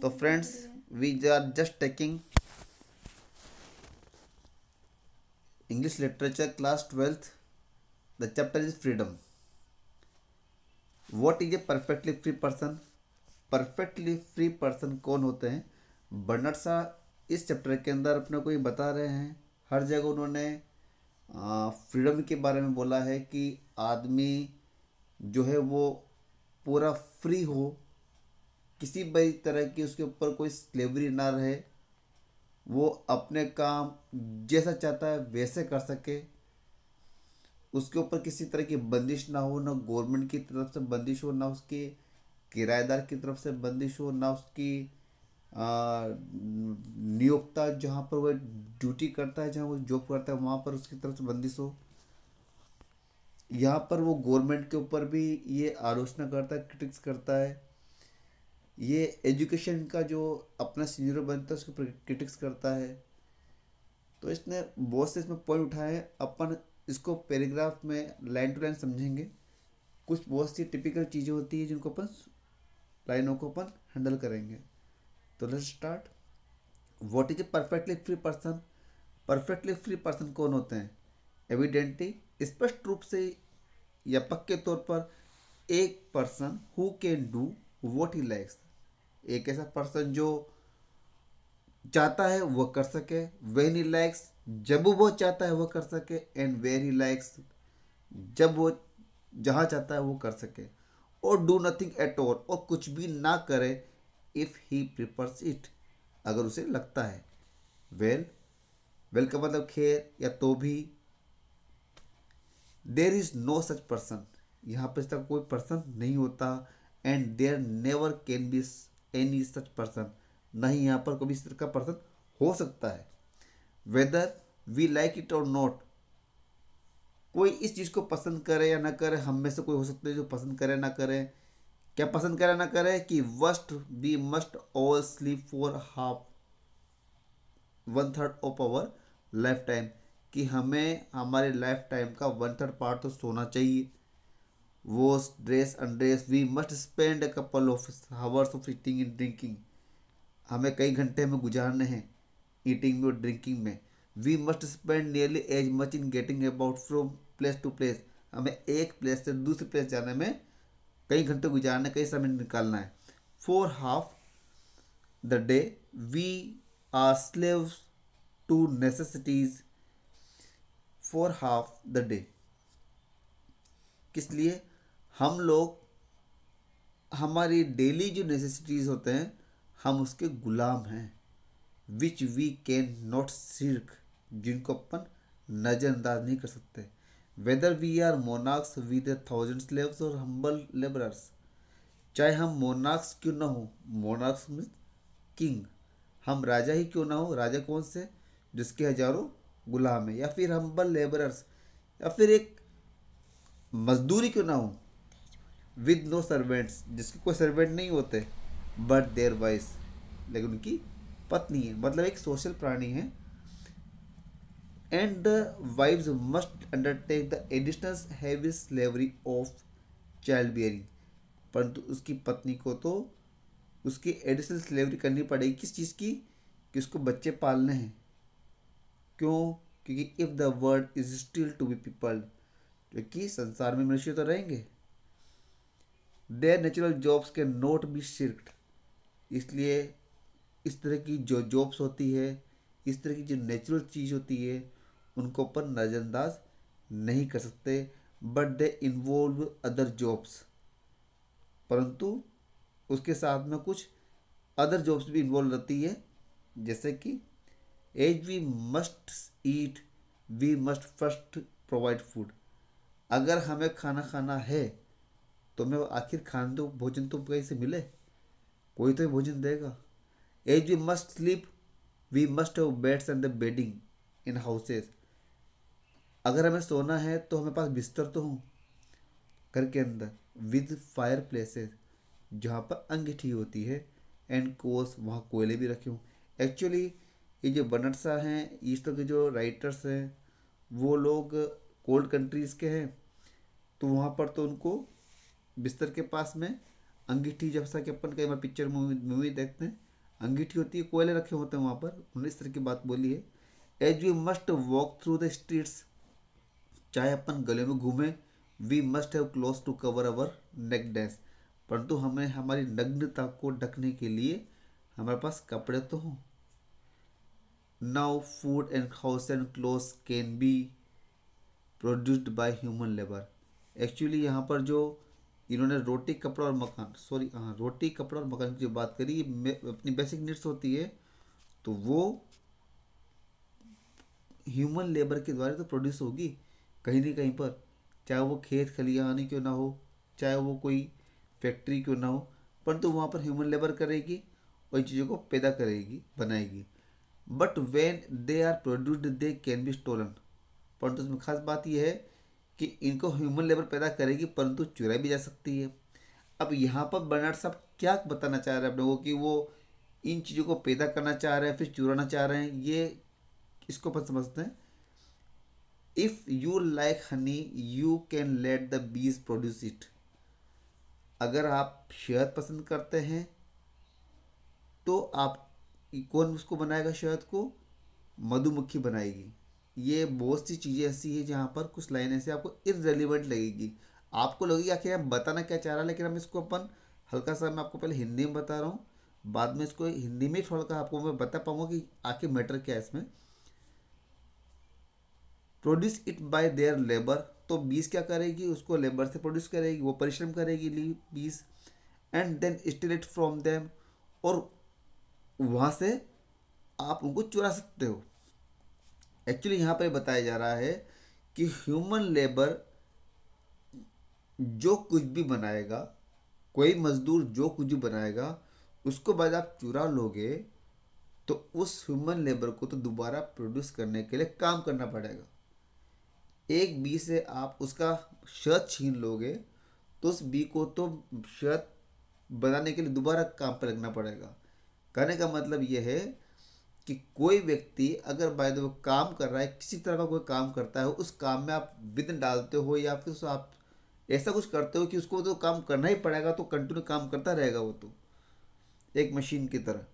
तो friends, we are just taking English literature class 12th. The chapter is freedom. What is a perfectly free person? Perfectly free person कौन होते हैं? Bernard Shaw इस chapter के अंदर अपने को ये बता रहे हैं. हर जगह उन्होंने फ्रीडम के बारे में बोला है कि आदमी जो है वो पूरा फ्री हो, किसी भी तरह की उसके ऊपर कोई स्लेवरी ना रहे, वो अपने काम जैसा चाहता है वैसे कर सके, उसके ऊपर किसी तरह की बंदिश ना हो, ना गवर्नमेंट की तरफ से बंदिश हो, ना उसके किराएदार की तरफ से बंदिश हो, ना उसकी नियोक्ता जहाँ पर वो ड्यूटी करता है, जहाँ वो जॉब करता है वहाँ पर उसकी तरफ से बंदिश हो. यहाँ पर वो गवर्नमेंट के ऊपर भी ये आलोचना करता है, क्रिटिक्स करता है. ये एजुकेशन का जो अपना सीनियर बनता है उसके ऊपर क्रिटिक्स करता है. तो इसने बहुत से इसमें पॉइंट उठाए हैं. अपन इसको पैराग्राफ में लाइन टू लाइन समझेंगे. कुछ बहुत सी टिपिकल चीज़ें होती है जिनको अपन लाइनों को अपन हैंडल करेंगे. तो let's start. What is a perfectly free person? Perfectly free person कौन होते हैं? एविडेंटली, स्पष्ट रूप से या पक्के तौर पर, एक person who can do what he likes. एक ऐसा पर्सन जो चाहता है वह कर सके, वेन ही लाइक्स जब वो चाहता है वह कर सके, एंड वेर ही लाइक्स जब वो जहाँ चाहता है वो कर सके, और डू नथिंग एट ऑल और कुछ भी ना करे, इफ ही प्रिफर्स इट अगर उसे लगता है. वेल, वेल का मतलब खैर या तो भी. There is no such person, यहाँ पर इसका कोई पर्सन नहीं होता. And there never can be any such person, नहीं यहाँ पर कभी इस तरह का पर्सन हो सकता है. वेदर वी लाइक इट और नॉट, कोई इस चीज़ को पसंद करे या ना करे, हम में से कोई हो सकता है जो पसंद करे ना करे. क्या पसंद करे ना करे? कि whilst we must all sleep for half 1/3 of our lifetime, कि हमें हमारे लाइफ टाइम का 1/3 पार्ट तो सोना चाहिए. Wash dress undress we must spend a couple of hours of eating in drinking, हमें कई घंटे में गुजारने हैं ईटिंग में और ड्रिंकिंग में. We must spend nearly as much in getting about from place to place, हमें एक प्लेस से दूसरे प्लेस जाने में कई घंटे गुजारने, कई समय निकालना है. For half the day we are slaves to necessities. For half the day, किस लिए? हम लोग हमारी डेली जो नेसेसिटीज होते हैं हम उसके गुलाम हैं. Which we can not shirk, जिनको अपन नज़रअंदाज नहीं कर सकते. Whether we are monarchs with 1,000 slaves or humble labourers, चाहे हम मोनार्क्स क्यों ना हो, मोनार्क्स मीन्स किंग, हम राजा ही क्यों ना हो, राजा कौन से? जिसके हजारों गुलाम है. या फिर हम्बल लेबरर्स, या फिर एक मजदूरी क्यों ना हो, विद नो सर्वेंट्स, जिसके कोई सर्वेंट नहीं होते, बट देयर वाइस, लेकिन उनकी पत्नी है, मतलब एक सोशल प्राणी है. And the wives must undertake the additional heavy slavery of child bearing, परंतु उसकी पत्नी को तो उसकी एडिशनल स्लेवरी करनी पड़ेगी. किस चीज़ की? कि उसको बच्चे पालने हैं. क्यों? क्योंकि if the world is still to be peopled, क्योंकि संसार में मनुष्य तो रहेंगे. देयर नेचुरल जॉब्स के नॉट बी शिर्क्ड, इसलिए इस तरह की जो जॉब्स होती है, इस तरह की जो नेचुरल चीज़ होती है, उनको अपन नज़रअंदाज नहीं कर सकते. But they involve other jobs, परंतु उसके साथ में कुछ अदर जॉब्स भी इन्वॉल्व रहती है. जैसे कि as we must eat we must first provide food, अगर हमें खाना खाना है तो हमें आखिर खाने तो भोजन तो कहीं से मिले, कोई तो भोजन देगा. As we must sleep we must have beds and the bedding in houses, अगर हमें सोना है तो हमें पास बिस्तर तो हो घर के अंदर, विद फायर प्लेसेस, जहाँ पर अंगीठी होती है, एंड कोर्स वहाँ कोयले भी रखे हों. एक्चुअली ये जो बर्नार्ड शॉ हैं, इस तरह के जो राइटर्स हैं, वो लोग कोल्ड कंट्रीज़ के हैं, तो वहाँ पर तो उनको बिस्तर के पास में अंगीठी, जैसा कि अपन कई बार पिक्चर मूवी देखते हैं, अंगीठी होती है, कोयले रखे होते हैं वहाँ पर, उन्होंने इस तरह की बात बोली है। As we must walk through the streets, चाहे अपन गले में घूमें, we must have cloth to cover our nakedness, परंतु हमें हमारी नग्नता को ढकने के लिए हमारे पास कपड़े तो हों। Now food and house and clothes can be produced by human labour. Actually यहाँ पर जो इन्होंने रोटी कपड़ा और मकान, सॉरी हाँ, रोटी कपड़ा और मकान की जो बात करी, ये अपनी बेसिक नीड्स होती है, तो वो ह्यूमन लेबर के द्वारा तो प्रोड्यूस होगी कहीं ना कहीं पर, चाहे वो खेत खलिहानी क्यों ना हो, चाहे वो कोई फैक्ट्री क्यों ना हो, परंतु वहाँ पर ह्यूमन लेबर करेगी और इन चीज़ों को पैदा करेगी, बनाएगी। But when they are produced they can be stolen, परंतु उसमें खास बात यह है कि इनको ह्यूमन लेबर पैदा करेगी परंतु चुराई भी जा सकती है। अब यहाँ पर बर्नार्ड साहब क्या बताना चाह रहे हैं अपने को कि वो इन चीज़ों को पैदा करना चाह रहे हैं फिर चुराना चाह रहे हैं, ये इसको अपन समझते हैं। If you like honey you can let the bees produce it, अगर आप शहद पसंद करते हैं तो आप, कौन उसको बनाएगा शहद को, मधुमक्खी बनाएगी। ये बहुत सी चीज़ें ऐसी है जहाँ पर कुछ लाइन ऐसे आपको इररेलीवेंट लगेगी, आपको लगेगी आखिर हम बताना क्या चाह रहा है, लेकिन हम इसको अपन हल्का सा, मैं आपको पहले हिंदी में बता रहा हूँ, बाद में इसको हिंदी में थोड़ा सा आपको मैं बता पाऊंगा कि आखिर मैटर क्या है इसमें। Produce it by there labour, तो बीज क्या करेगी, उसको लेबर से प्रोड्यूस करेगी, वो परिश्रम करेगी बीज, and then steal it from them, और वहाँ से आप उनको चुरा सकते हो। एक्चुअली यहाँ पर बताया जा रहा है कि ह्यूमन लेबर जो कुछ भी बनाएगा, कोई मजदूर जो कुछ भी बनाएगा, उसको बाद आप चुरा लोगे तो उस ह्यूमन लेबर को तो दोबारा प्रोड्यूस करने के लिए काम करना पड़ेगा। एक बी से आप उसका शहद छीन लोगे तो उस बी को तो शहद बनाने के लिए दोबारा काम पर लगना पड़ेगा। कहने का मतलब यह है कि कोई व्यक्ति अगर बाय द वे काम कर रहा है, किसी तरह का कोई काम करता है, उस काम में आप विघ्न डालते हो या फिर आप ऐसा कुछ करते हो कि उसको तो काम करना ही पड़ेगा, तो कंटिन्यू काम करता रहेगा वो तो एक मशीन की तरह।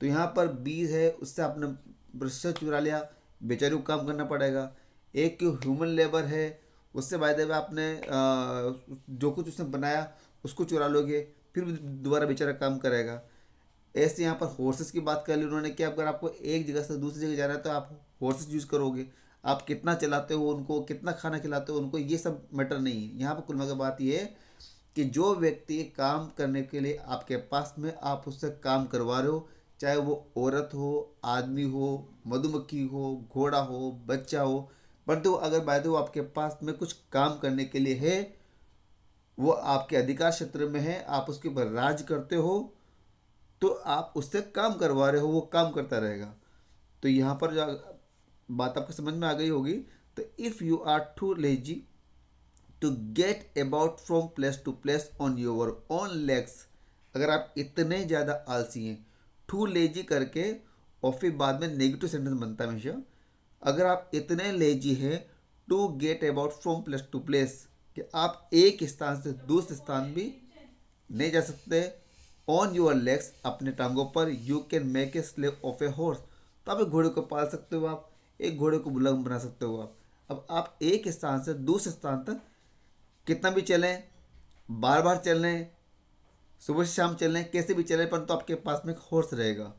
तो यहाँ पर बीज है, उससे आपने ब्रश चुरा लिया, बेचारे को काम करना पड़ेगा। एक ह्यूमन लेबर है, उससे बाय द वे आपने जो कुछ उसने बनाया उसको चुरा लोगे, फिर दोबारा बेचारा काम करेगा। ऐसे यहाँ पर हॉर्सेस की बात कर ली उन्होंने कि अगर आपको एक जगह से दूसरी जगह जाना है तो आप हॉर्सेस यूज़ करोगे, आप कितना चलाते हो उनको, कितना खाना खिलाते हो उनको, ये सब मैटर नहीं है। यहाँ पर कुल मिलाकर बात ये है कि जो व्यक्ति काम करने के लिए आपके पास में आप उससे काम करवा रहे हो, चाहे वो औरत हो, आदमी हो, मधुमक्खी हो, घोड़ा हो, बच्चा हो, परंतु अगर बाय द वे आपके पास में कुछ काम करने के लिए है, वो आपके अधिकार क्षेत्र में है, आप उसके ऊपर राज करते हो, तो आप उससे काम करवा रहे हो, वो काम करता रहेगा। तो यहाँ पर जो बात आपको समझ में आ गई होगी। तो if you are too lazy to get about from place to place on your own legs, अगर आप इतने ज़्यादा आलसी हैं, टू लेजी करके और फिर बाद में नेगेटिव सेंटेंस बनता है हमेशा, अगर आप इतने लेजी हैं to get about from place to place, कि आप एक स्थान से दूसरे स्थान भी नहीं जा सकते, ऑन योर लेग्स अपने टांगों पर, you can make a slave of a horse, तो आप एक घोड़े को पाल सकते हो, आप एक घोड़े को बुलंद बना सकते हो आप। अब आप एक स्थान से दूसरे स्थान तक कितना भी चलें, बार बार चलें, सुबह से शाम चलें, कैसे भी चलें, परंतु आपके पास में एक हॉर्स रहेगा।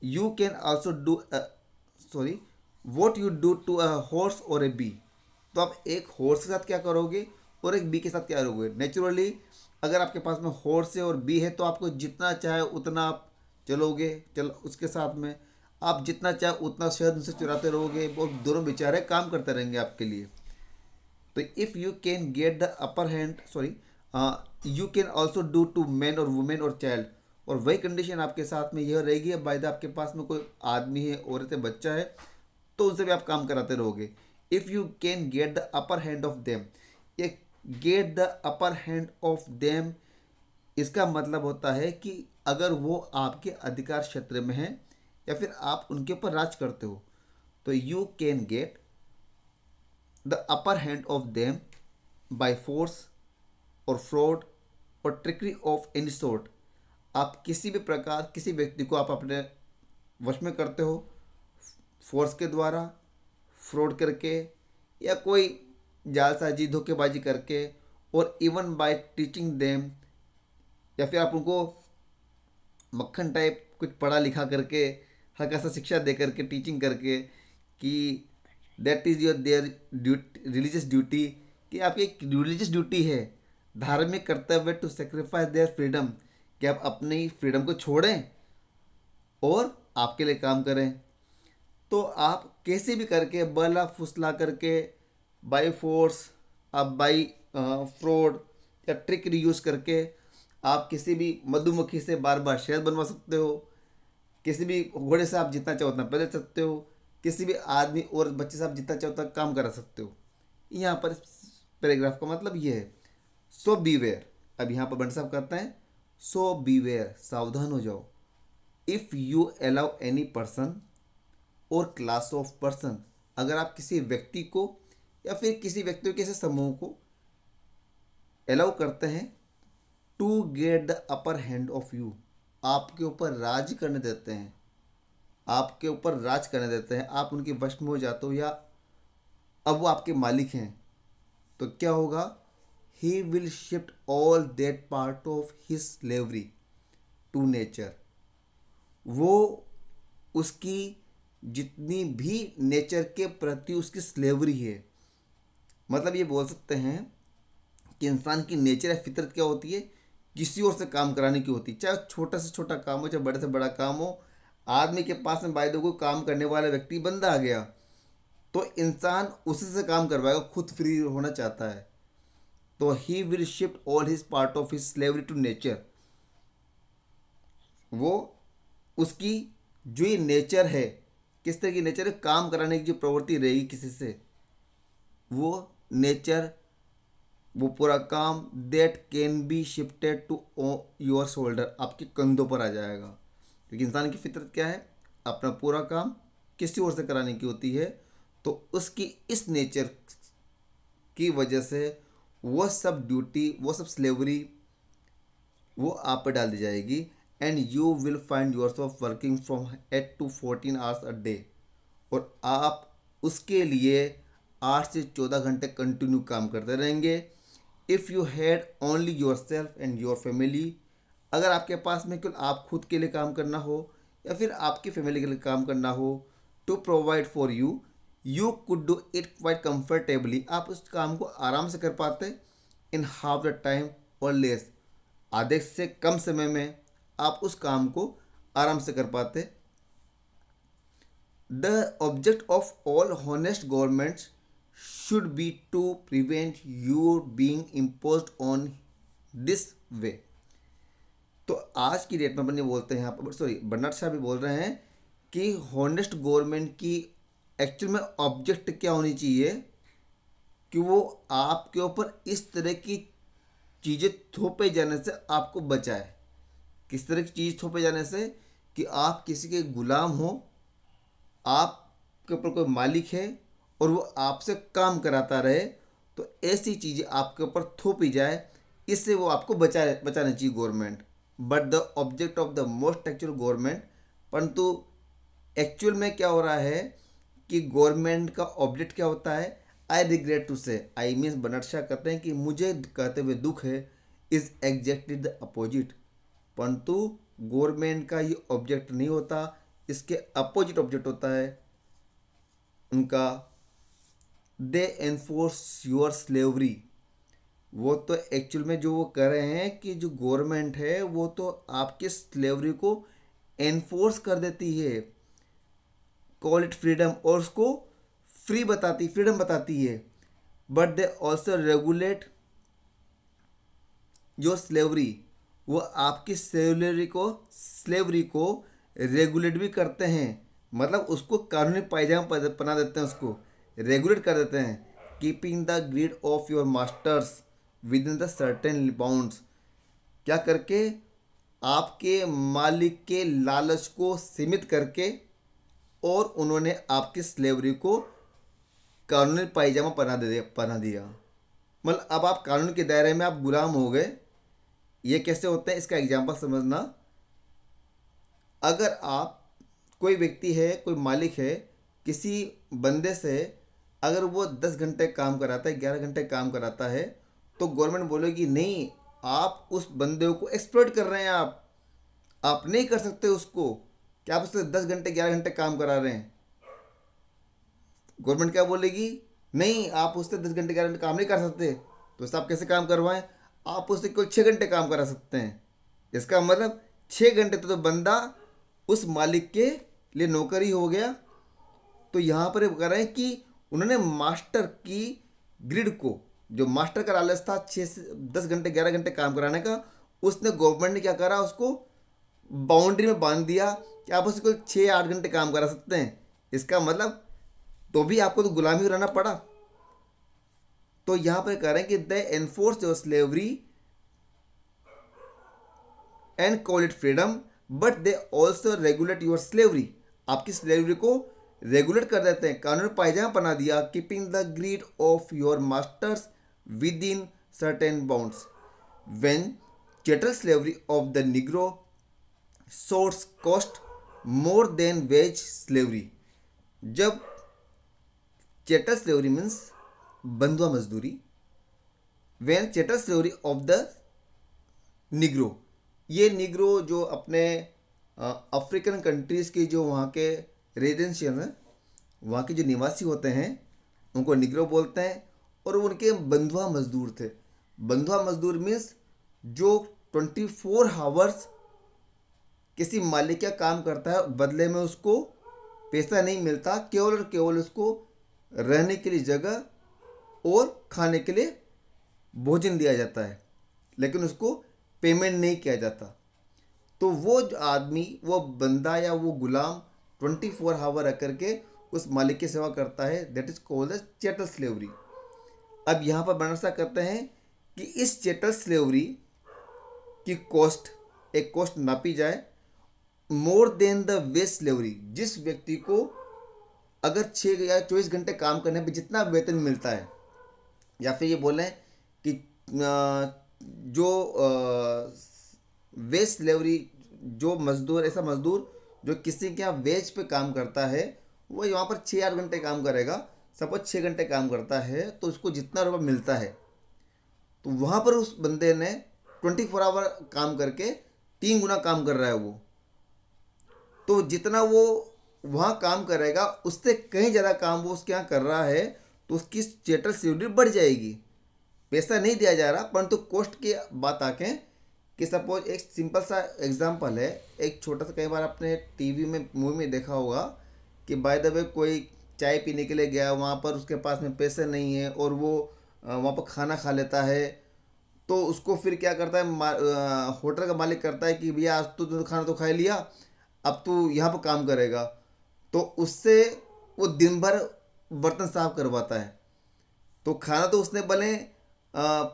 You can also do sorry what you do to a horse or A B, तो आप एक हॉर्स के साथ क्या करोगे और एक बी के साथ क्या करोगे। नेचुरली अगर आपके पास में हॉर्स है और बी है तो आपको जितना चाहे उतना आप चलोगे, उसके साथ में आप जितना चाहे उतना शहद उनसे चुराते रहोगे, वो दोनों बेचारे काम करते रहेंगे आपके लिए। तो if you can get the upper hand sorry you can also do to man or women or child, और वही कंडीशन आपके साथ में यह रहेगी। बाय द आपके पास में कोई आदमी है, औरत है, बच्चा है, तो उनसे भी आप काम कराते रहोगे। If you can get the upper hand of them, ये get the upper hand of them इसका मतलब होता है कि अगर वो आपके अधिकार क्षेत्र में है या फिर आप उनके ऊपर राज करते हो, तो you can get the upper hand of them by force और फ्रॉड और ट्रिकरी ऑफ एनी सॉर्ट, आप किसी भी प्रकार किसी व्यक्ति को आप अपने वश में करते हो, फोर्स के द्वारा, फ्रॉड करके, या कोई जालसाजी धोखेबाजी करके, और इवन बाय टीचिंग देम, या फिर आप उनको मक्खन टाइप कुछ पढ़ा लिखा करके, हल्का सा शिक्षा दे करके, टीचिंग करके, कि that is your there religious duty, कि आपकी एक रिलीजियस ड्यूटी है, धार्मिक कर्तव्य टू सेक्रीफाइस देयर फ्रीडम, कि आप अपनी फ्रीडम को छोड़ें और आपके लिए काम करें। तो आप कैसे भी करके, बला फुसला करके, बाई फोर्स, आप बाई फ्रॉड या ट्रिक यूज़ करके आप किसी भी मधुमक्खी से बार बार शहद बनवा सकते हो, किसी भी घोड़े से आप जितना चाहो उतना पैदल सकते हो, किसी भी आदमी और बच्चे से आप जितना चाहो उतना काम करा सकते हो। यहाँ पर पैराग्राफ का मतलब ये है, सो बीवेयर। अब यहाँ पर बंट साहब कहते हैं सो बीवेयर, सावधान हो जाओ। If you allow any person और क्लास ऑफ पर्सन, अगर आप किसी व्यक्ति को या फिर किसी व्यक्तियों के ऐसे समूह को अलाउ करते हैं to get the upper hand of you, आपके ऊपर राज करने देते हैं, आपके ऊपर राज करने देते हैं, आप उनके वश में हो जाते हो, या अब वो आपके मालिक हैं, तो क्या होगा, he will shift all that part of his slavery to nature, वो उसकी जितनी भी नेचर के प्रति उसकी स्लेवरी है, मतलब ये बोल सकते हैं कि इंसान की नेचर या फितरत क्या होती है, किसी और से काम कराने की होती है, चाहे छोटा से छोटा काम हो, चाहे बड़े से बड़ा काम हो। आदमी के पास में बाय द कोई काम करने वाला व्यक्ति बंदा आ गया तो इंसान उसी से काम करवाएगा, खुद फ्री होना चाहता है, तो he will shift all his part of his slavery to nature, वो उसकी जो ये नेचर है, किस तरह की नेचर है, काम कराने की जो प्रवृत्ति रहेगी किसी से, वो नेचर, वो पूरा काम that can be shifted to your shoulder, आपके कंधों पर आ जाएगा। क्योंकि इंसान की फितरत क्या है, अपना पूरा काम किसी और से कराने की होती है, तो उसकी इस नेचर की वजह से वो सब ड्यूटी, वो सब स्लेवरी वो आप पर डाल दी जाएगी। And you will find your self working from 8 to 14 hours a day, और आप उसके लिए 8 से 14 घंटे कंटिन्यू काम करते रहेंगे। If you had only your self and your family, अगर आपके पास में केवल आप खुद के लिए काम करना हो या फिर आपकी फैमिली के लिए काम करना हो, to provide for you, you could do it quite comfortably, आप उस काम को आराम से कर पाते, in half the time or less, आधे से कम समय में आप उस काम को आराम से कर पाते। The object of all honest governments should be to prevent you being imposed on this way। तो आज की डेट में अपन ये बोलते हैं यहाँ पर, सॉरी बर्नार्ड शाह भी बोल रहे हैं कि हॉनेस्ट गवर्नमेंट की एक्चुअल में ऑब्जेक्ट क्या होनी चाहिए, कि वो आपके ऊपर इस तरह की चीज़ें थोपे जाने से आपको बचाए। किस तरह की चीज़ थोपे जाने से, कि आप किसी के गुलाम हो, आपके ऊपर कोई मालिक है और वो आपसे काम कराता रहे, तो ऐसी चीज़ें आपके ऊपर थोपी जाए, इससे वो आपको बचाना चाहिए government. But the object of the most actual government, परंतु एक्चुअल में क्या हो रहा है कि गवर्नमेंट का ऑब्जेक्ट क्या होता है, आई रिग्रेट टू से, आई मीन्स बर्नार्ड शॉ कहते हैं कि मुझे कहते हुए दुख है, इज़ एग्जैक्टली द अपोजिट, परंतु गवर्नमेंट का ये ऑब्जेक्ट नहीं होता, इसके अपोजिट ऑब्जेक्ट होता है उनका। दे एनफोर्स योर स्लेवरी, वो तो एक्चुअल में जो वो कर रहे हैं कि जो गवर्नमेंट है वो तो आपके स्लेवरी को एनफोर्स कर देती है, कॉल इट फ्रीडम, और उसको फ्रीडम बताती है। But they also regulate your slavery, वो आपकी स्लेवरी को रेगुलेट भी करते हैं, मतलब उसको कानूनी पायजामा बना देते हैं, उसको रेगुलेट कर देते हैं। Keeping the greed of your masters within the certain bounds, क्या करके, आपके मालिक के लालच को सीमित करके, और उन्होंने आपकी स्लेवरी को कानूनी पायजामा पहना दिया, मतलब अब आप कानून के दायरे में आप गुलाम हो गए। ये कैसे होता है, इसका एग्जाम्पल समझना, अगर आप कोई व्यक्ति है, कोई मालिक है, किसी बंदे से अगर वो 10 घंटे काम कराता है, 11 घंटे काम कराता है, तो गवर्नमेंट बोलेगी नहीं, आप उस बंदे को एक्सप्लॉइट कर रहे हैं, आप नहीं कर सकते उसको, कि आप उससे 10 घंटे 11 घंटे काम करा रहे हैं। गवर्नमेंट क्या बोलेगी, नहीं, आप उससे 10 घंटे 11 घंटे काम नहीं कर सकते, तो उससे आप कैसे काम करवाएं, आप उससे केवल 6 घंटे काम करा सकते हैं। इसका मतलब 6 घंटे तो बंदा उस मालिक के लिए नौकर ही हो गया। तो यहाँ पर ये कह रहे हैं कि उन्होंने मास्टर की ग्रिड को, जो मास्टर का लालच था 6 से 10 घंटे 11 घंटे काम कराने का, उसने गवर्नमेंट ने क्या करा, उसको बाउंड्री में बांध दिया कि आप उसको 6-8 घंटे काम करा सकते हैं। इसका मतलब तो भी आपको तो गुलामी रहना पड़ा। तो यहाँ पर कह रहे हैं कि they enforce your slavery and call it freedom, but they also regulate your slavery. आपकी स्लेवरी को रेगुलेट कर देते हैं, कानून पायजामा बना दिया, keeping the greed of your masters within certain bounds. When chattel slavery of the negro source cost more than wage slavery। जब chattel slavery मीन्स बंधुआ मजदूरी, when chattel slavery of the Negro, ये Negro जो अपने African countries के जो वहाँ के रेजिडेंशियल हैं, वहाँ के जो निवासी होते हैं, उनको निग्रो बोलते हैं। और उनके बंधुआ मजदूर थे। बंधुआ मजदूर मीन्स जो 24 आवर्स किसी मालिक का काम करता है, बदले में उसको पैसा नहीं मिलता, केवल और केवल उसको रहने के लिए जगह और खाने के लिए भोजन दिया जाता है, लेकिन उसको पेमेंट नहीं किया जाता। तो वो जो आदमी, वो बंदा या वो गुलाम 24 आवर रह करके उस मालिक की सेवा करता है, that is called the chattel slavery. अब यहाँ पर बनसा करते हैं कि इस चैटल स्लेवरी की कॉस्ट, एक कॉस्ट नापी जाए more than the ways slavery. जिस व्यक्ति को अगर 6 या 24 घंटे काम करने पे जितना वेतन मिलता है, या फिर ये बोलें कि जो वेज स्लेवरी, जो मजदूर, ऐसा मजदूर जो किसी के यहाँ वेज पे काम करता है, वो यहाँ पर 6-8 घंटे काम करेगा। सपोज 6 घंटे काम करता है तो उसको जितना रुपया मिलता है, तो वहाँ पर उस बंदे ने 24 आवर काम करके 3 गुना काम कर रहा है वो। तो जितना वो वहाँ काम करेगा उससे कहीं ज़्यादा काम वो उसके यहाँ कर रहा है, तो उसकी चैटल स्लेवरी बढ़ जाएगी। पैसा नहीं दिया जा रहा, परंतु कॉस्ट की बात आके कि सपोज एक सिंपल सा एग्जांपल है, एक छोटा सा, कई बार आपने टीवी में, मूवी में देखा होगा कि बाय द वे कोई चाय पीने के लिए गया, वहाँ पर उसके पास में पैसे नहीं है और वो वहाँ पर खाना खा लेता है। तो उसको फिर क्या करता है, होटल का मालिक करता है कि भैया आज तो खाना तो खा लिया, अब तू यहाँ पर काम करेगा। तो उससे वो दिन भर बर्तन साफ करवाता है। तो खाना तो उसने भले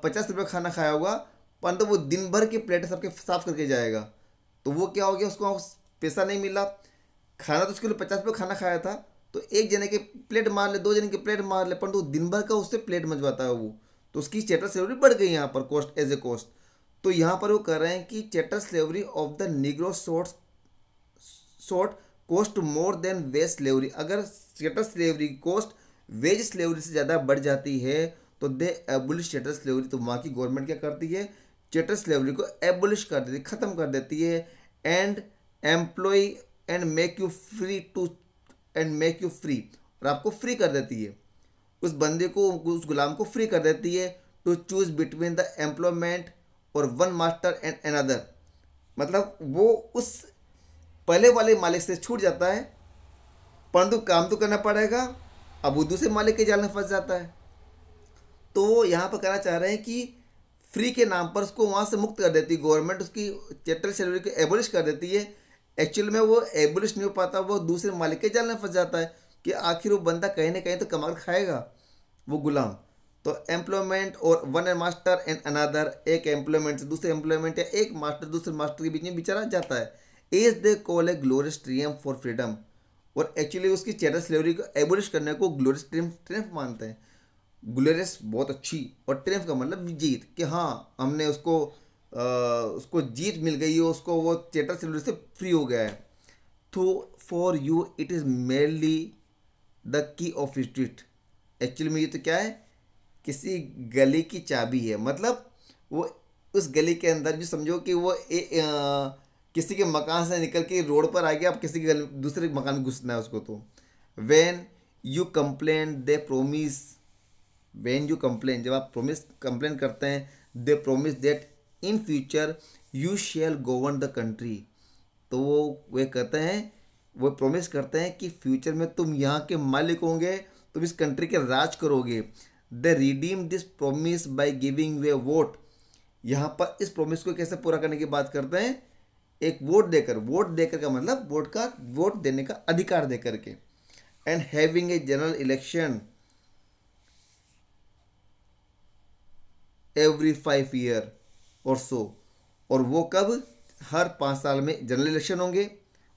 50 रुपये खाना खाया होगा, परंतु वो दिन भर की प्लेट सबके साफ करके जाएगा। तो वो क्या हो गया, उसको पैसा नहीं मिला। खाना तो उसके लिए 50 रुपये खाना खाया था, तो एक जने के प्लेट मार ले, 2 जने की प्लेट मार ले, परंतु दिन भर का उससे प्लेट मजवाता है वो। तो उसकी चैटल स्लेवरी बढ़ गई यहाँ पर, कॉस्ट एज ए कॉस्ट। तो यहाँ पर वो कह रहे हैं कि chattel slavery of the negro short cost more than wage slavery. अगर chattel slavery cost wage slavery से ज़्यादा बढ़ जाती है तो दे एबोलिश चैटल स्लेवरी। तो वहाँ की गवर्नमेंट क्या करती है, चैटल स्लेवरी को एबोलिश कर देती है, ख़त्म कर देती है। And employ and make you free to, and make you free, और आपको फ्री कर देती है, उस बंदे को, उस गुलाम को फ्री कर देती है to choose between the employment or one master and another. मतलब वो उस पहले वाले मालिक से छूट जाता है, परंतु काम तो करना पड़ेगा, अब वो दूसरे मालिक के जाल में फंस जाता है। तो वो यहाँ पर कहना चाह रहे हैं कि फ्री के नाम पर उसको वहाँ से मुक्त कर देती है गवर्नमेंट, उसकी चैटल स्लेवरी को एबोलिश कर देती है। एक्चुअल में वो एबोलिश नहीं हो पाता, वो दूसरे मालिक के जाल में फंस जाता है कि आखिर वो बंदा कहीं ना कहीं तो कमा कर खाएगा, वो गुलाम। तो employment or one master and another, एक एम्प्लॉयमेंट से दूसरे एम्प्लॉयमेंट या एक मास्टर दूसरे मास्टर के बीच में बेचारा जाता है। As they call a glorious triumph for freedom. और एक्चुअली उसकी चैटल स्लेवरी को एबोलिश करने को ग्लोरियस ट्रियम्फ मानते हैं। ग्लोरियस बहुत अच्छी, और ट्रियम्फ का मतलब जीत, कि हाँ हमने उसको जीत मिल गई है, उसको वो चैटल स्लेवरी से फ्री हो गया है। तो for you it is merely the key of street. Actually में ये तो क्या है, किसी गली की चाबी है। मतलब वो उस गली के अंदर जो समझो कि वो किसी के मकान से निकल के रोड पर आ गया, अब किसी के दूसरे मकान में घुसना है उसको। तो when you complain they promise, when you complain, जब आप कंप्लेन करते हैं, they promise that in future you shall govern the country. तो वो कहते हैं, वो प्रॉमिस करते हैं कि फ्यूचर में तुम यहाँ के मालिक होंगे, तुम इस कंट्री के राज करोगे। They redeem this promise by giving way vote. यहाँ पर इस प्रॉमिस को कैसे पूरा करने की बात करते हैं, एक वोट देकर। वोट देकर का मतलब वोट देने का अधिकार देकर के। And having a general election every 5 year और सो। और वो कब, हर 5 साल में जनरल इलेक्शन होंगे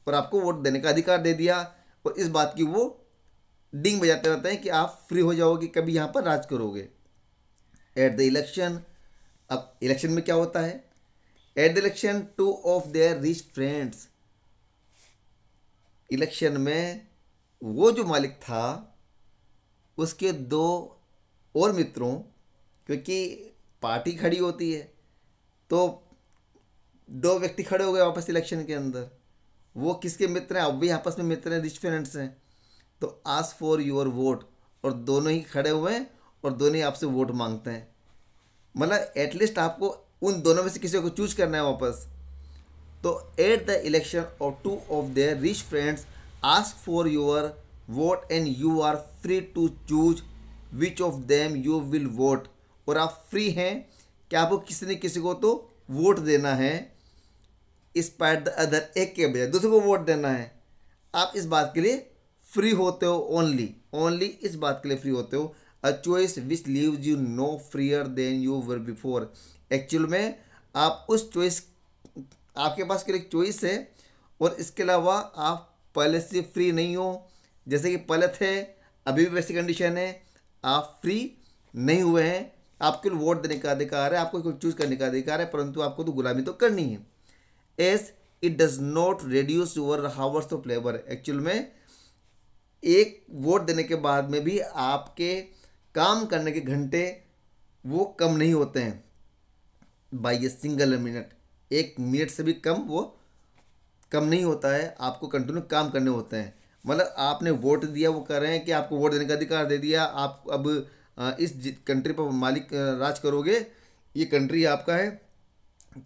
और आपको वोट देने का अधिकार दे दिया। और इस बात की वो डिंग बजाते रहते हैं कि आप फ्री हो जाओगे, कभी यहाँ पर राज करोगे। एट द इलेक्शन, अब इलेक्शन में क्या होता है, eight the election to of their rich friends. Election में वो जो मालिक था उसके दो और मित्रों, क्योंकि पार्टी खड़ी होती है तो दो व्यक्ति खड़े हो गए वापस इलेक्शन के अंदर। वो किसके मित्र हैं, अब भी आपस में मित्र हैं, रिच फ्रेंड्स हैं। तो आस्क फॉर योर वोट, और दोनों ही खड़े हुए हैं और दोनों ही आपसे वोट मांगते हैं। मतलब एटलीस्ट आपको उन दोनों में से किसी को चूज करना है वापस। तो at the election of two of their rich friends ask for your vote and you are free to choose which of them you will vote. और आप फ्री हैं कि आपको किसी न किसी को तो वोट देना है, स्पाइट द अदर, एक के बजाय दूसरे को वोट देना है। आप इस बात के लिए फ्री होते हो, ओनली इस बात के लिए फ्री होते हो। A choice which leaves you no freer than you were before. Actual में आप उस चॉइस, आपके पास केवल एक चॉइस है और इसके अलावा आप पहले से फ्री नहीं हो। जैसे कि पहले थे, अभी भी वैसी कंडीशन है, आप फ्री नहीं हुए हैं। आपको वोट देने का अधिकार है, आपको कुछ चूज करने का अधिकार है, परंतु आपको तो गुलामी तो करनी है। As it does not reduce your hours of labour. Actual में एक वोट देने के बाद में भी आपके काम करने के घंटे वो कम नहीं होते हैं by a single minute. 1 minute से भी कम वो कम नहीं होता है, आपको कंटिन्यू काम करने होते हैं। मतलब आपने वोट दिया, वो कह रहे हैं कि आपको वोट देने का अधिकार दे दिया, आप अब इस कंट्री पर मालिक राज करोगे, ये कंट्री आपका है।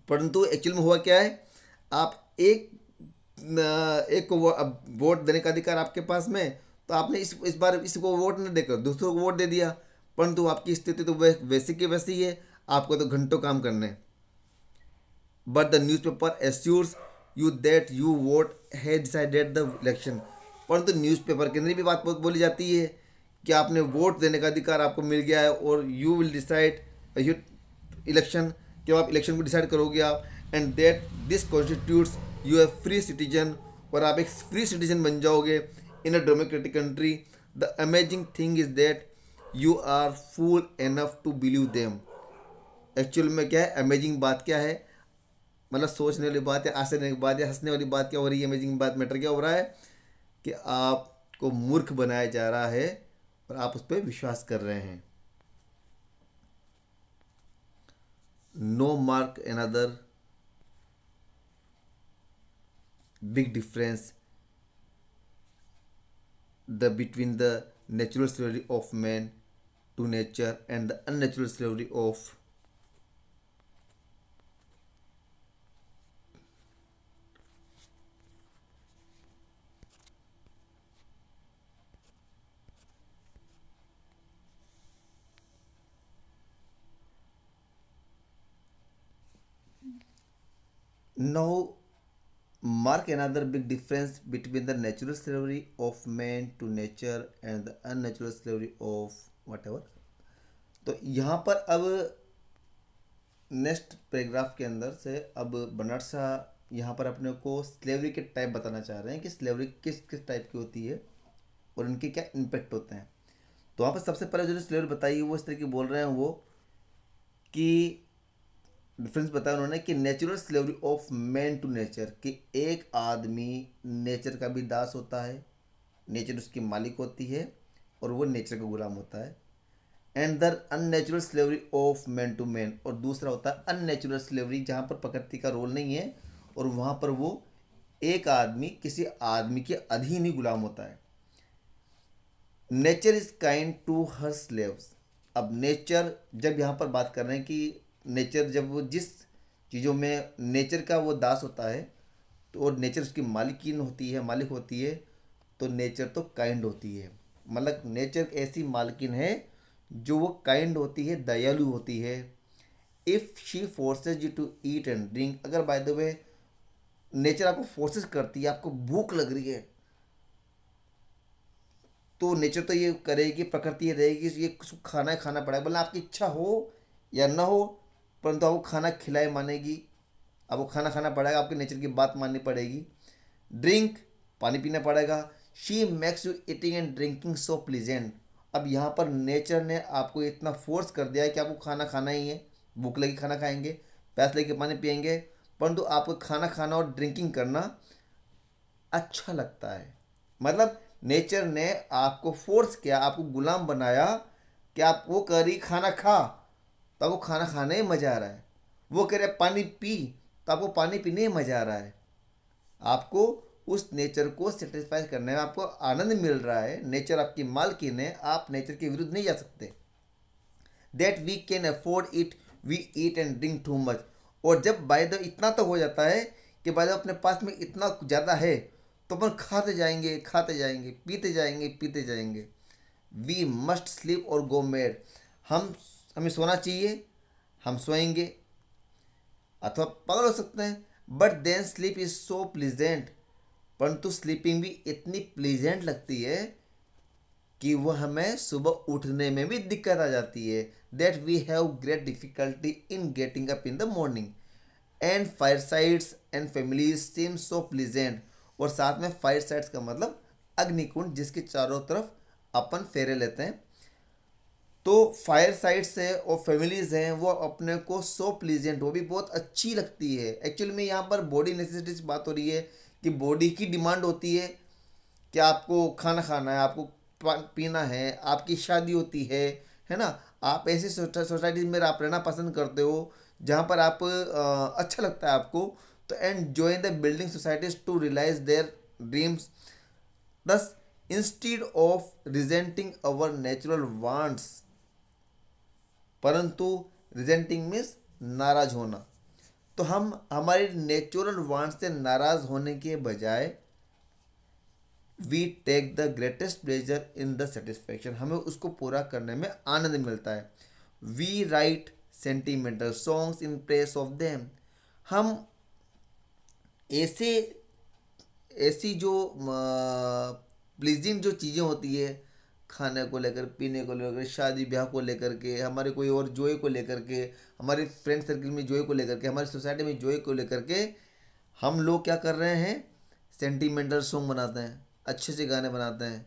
परंतु एक्चुअल में हुआ क्या है, आप एक को अब वोट देने का अधिकार आपके पास में, तो आपने इस बार इसको वोट नहीं देकर दूसरों को वोट दे दिया, परंतु आपकी स्थिति तो वैसी की वैसी ही है, आपको तो घंटों काम करने। But the news paper assures you that you won't है डिसाइडेड द इलेक्शन। परंतु न्यूज़पेपर के अंदर भी बात बहुत बोली जाती है कि आपने वोट देने का अधिकार आपको मिल गया है और यू विल डिसाइड इलेक्शन, जब आप इलेक्शन को डिसाइड करोगे आप, and that this constitutes you a free citizen, और आप एक फ्री सिटीजन बन जाओगे in a democratic country. The amazing thing is that you are fool enough to believe them. Actual में क्या है, अमेजिंग बात क्या है, मतलब सोचने वाली बात है, आश्चर्य की बात है, हंसने वाली बात क्या हो रही है, अमेजिंग बात मैटर क्या हो रहा है कि आपको मूर्ख बनाया जा रहा है और आप उस पर विश्वास कर रहे हैं। No mark another big difference between the natural slavery of man to nature and the unnatural slavery of now mark another big difference between the natural slavery of man to nature and the unnatural slavery of whatever। तो यहाँ पर अब next paragraph के अंदर से अब Bernard Shah यहाँ पर अपने को स्लेवरी के टाइप बताना चाह रहे हैं कि स्लेवरी किस किस टाइप की होती है और इनके क्या इम्पेक्ट होते हैं। तो वहाँ पर सबसे पहले जो स्लेवरी बताई है वो इस तरह की बोल रहे हैं वो कि डिफरेंस बताया उन्होंने कि natural slavery of man to nature, कि एक आदमी नेचर का भी दास होता है, नेचर उसकी मालिक होती है और वो नेचर का गुलाम होता है। And the unnatural slavery of man to man, और दूसरा होता है अननेचुरल स्लेवरी, जहाँ पर प्रकृति का रोल नहीं है और वहाँ पर वो एक आदमी किसी आदमी के अधीन ही गुलाम होता है। Nature is kind to her slaves. अब नेचर, जब यहाँ पर बात कर रहे हैं कि नेचर जब वो जिस चीज़ों में नेचर का वो दास होता है, तो और नेचर उसकी मालिकिन होती है, मालिक होती है, तो नेचर तो काइंड होती है। मतलब नेचर ऐसी मालकिन है जो वो काइंड होती है, दयालु होती है। If she forces you to eat and drink, अगर बाय द वे नेचर आपको फोर्सेस करती है, आपको भूख लग रही है, तो नेचर तो ये करेगी, प्रकृति ये रहेगी, ये खाना ही खाना पड़ेगा, भले आपकी इच्छा हो या ना हो, परंतु आपको खाना खिलाए मानेगी, आपको खाना खाना पड़ेगा, आपके नेचर की बात माननी पड़ेगी। ड्रिंक, पानी पीना पड़ेगा। She makes you eating and drinking so pleasant. अब यहाँ पर नेचर ने आपको इतना फोर्स कर दिया है कि आपको खाना खाना ही है, भूख लगी खाना खाएंगे, प्यास लगी पानी पियेंगे, परंतु आपको खाना खाना और ड्रिंकिंग करना अच्छा लगता है। मतलब नेचर ने आपको फोर्स किया, आपको गुलाम बनाया कि आप वो करी खाना खा, तो आपको खाना खाने में मज़ा आ रहा है। वो कह रहे पानी पी, तो आपको पानी पीने में मज़ा आ रहा है। आपको उस नेचर को सेटिस्फाई करने में आपको आनंद मिल रहा है। नेचर आपकी मालकिन है, आप नेचर के विरुद्ध नहीं जा सकते। That we can afford it, we eat and drink too much. और जब बाय द इतना तो हो जाता है कि बाय द अपने पास में इतना ज़्यादा है, तो अपन खाते जाएंगे, पीते जाएंगे, पीते जाएंगे। वी मस्ट स्लीप और गो मेड। हमें सोना चाहिए, हम सोएंगे अथवा पागल हो सकते हैं। But then sleep is so pleasant, परंतु स्लीपिंग भी इतनी प्लीजेंट लगती है कि वह हमें सुबह उठने में भी दिक्कत आ जाती है। That we have great difficulty in getting up in the morning. And firesides and families seem so pleasant. और साथ में फायर साइड्स का मतलब अग्निकुंड, जिसके चारों तरफ अपन फेरे लेते हैं। तो फायर साइट्स है और फैमिलीज हैं, वो अपने को सो प्लीजेंट, वो भी बहुत अच्छी लगती है। एक्चुअली में यहाँ पर बॉडी नेसेसिटीज बात हो रही है कि बॉडी की डिमांड होती है कि आपको खाना खाना है, आपको पीना है, आपकी शादी होती है ना। आप ऐसी सोसाइटीज में आप रहना पसंद करते हो जहाँ पर आप अच्छा लगता है आपको। तो and join the building societies to realize their dreams. Thus instead of resenting our natural wants, परंतु रिजेंटिंग मीन्स नाराज होना, तो हम हमारे नेचुरल वांट से नाराज होने के बजाय we take the greatest pleasure in the satisfaction, हमें उसको पूरा करने में आनंद मिलता है। We write sentimental songs in praise of them. हम ऐसे ऐसी जो प्लीजिंग जो चीज़ें होती है, खाने को लेकर, पीने को लेकर, शादी ब्याह को लेकर के, हमारे कोई और जॉय को लेकर के, हमारे फ्रेंड सर्कल में जॉय को लेकर के, हमारी सोसाइटी में जॉय को लेकर के, हम लोग क्या कर रहे हैं, सेंटिमेंटल सॉन्ग बनाते हैं, अच्छे से गाने बनाते हैं।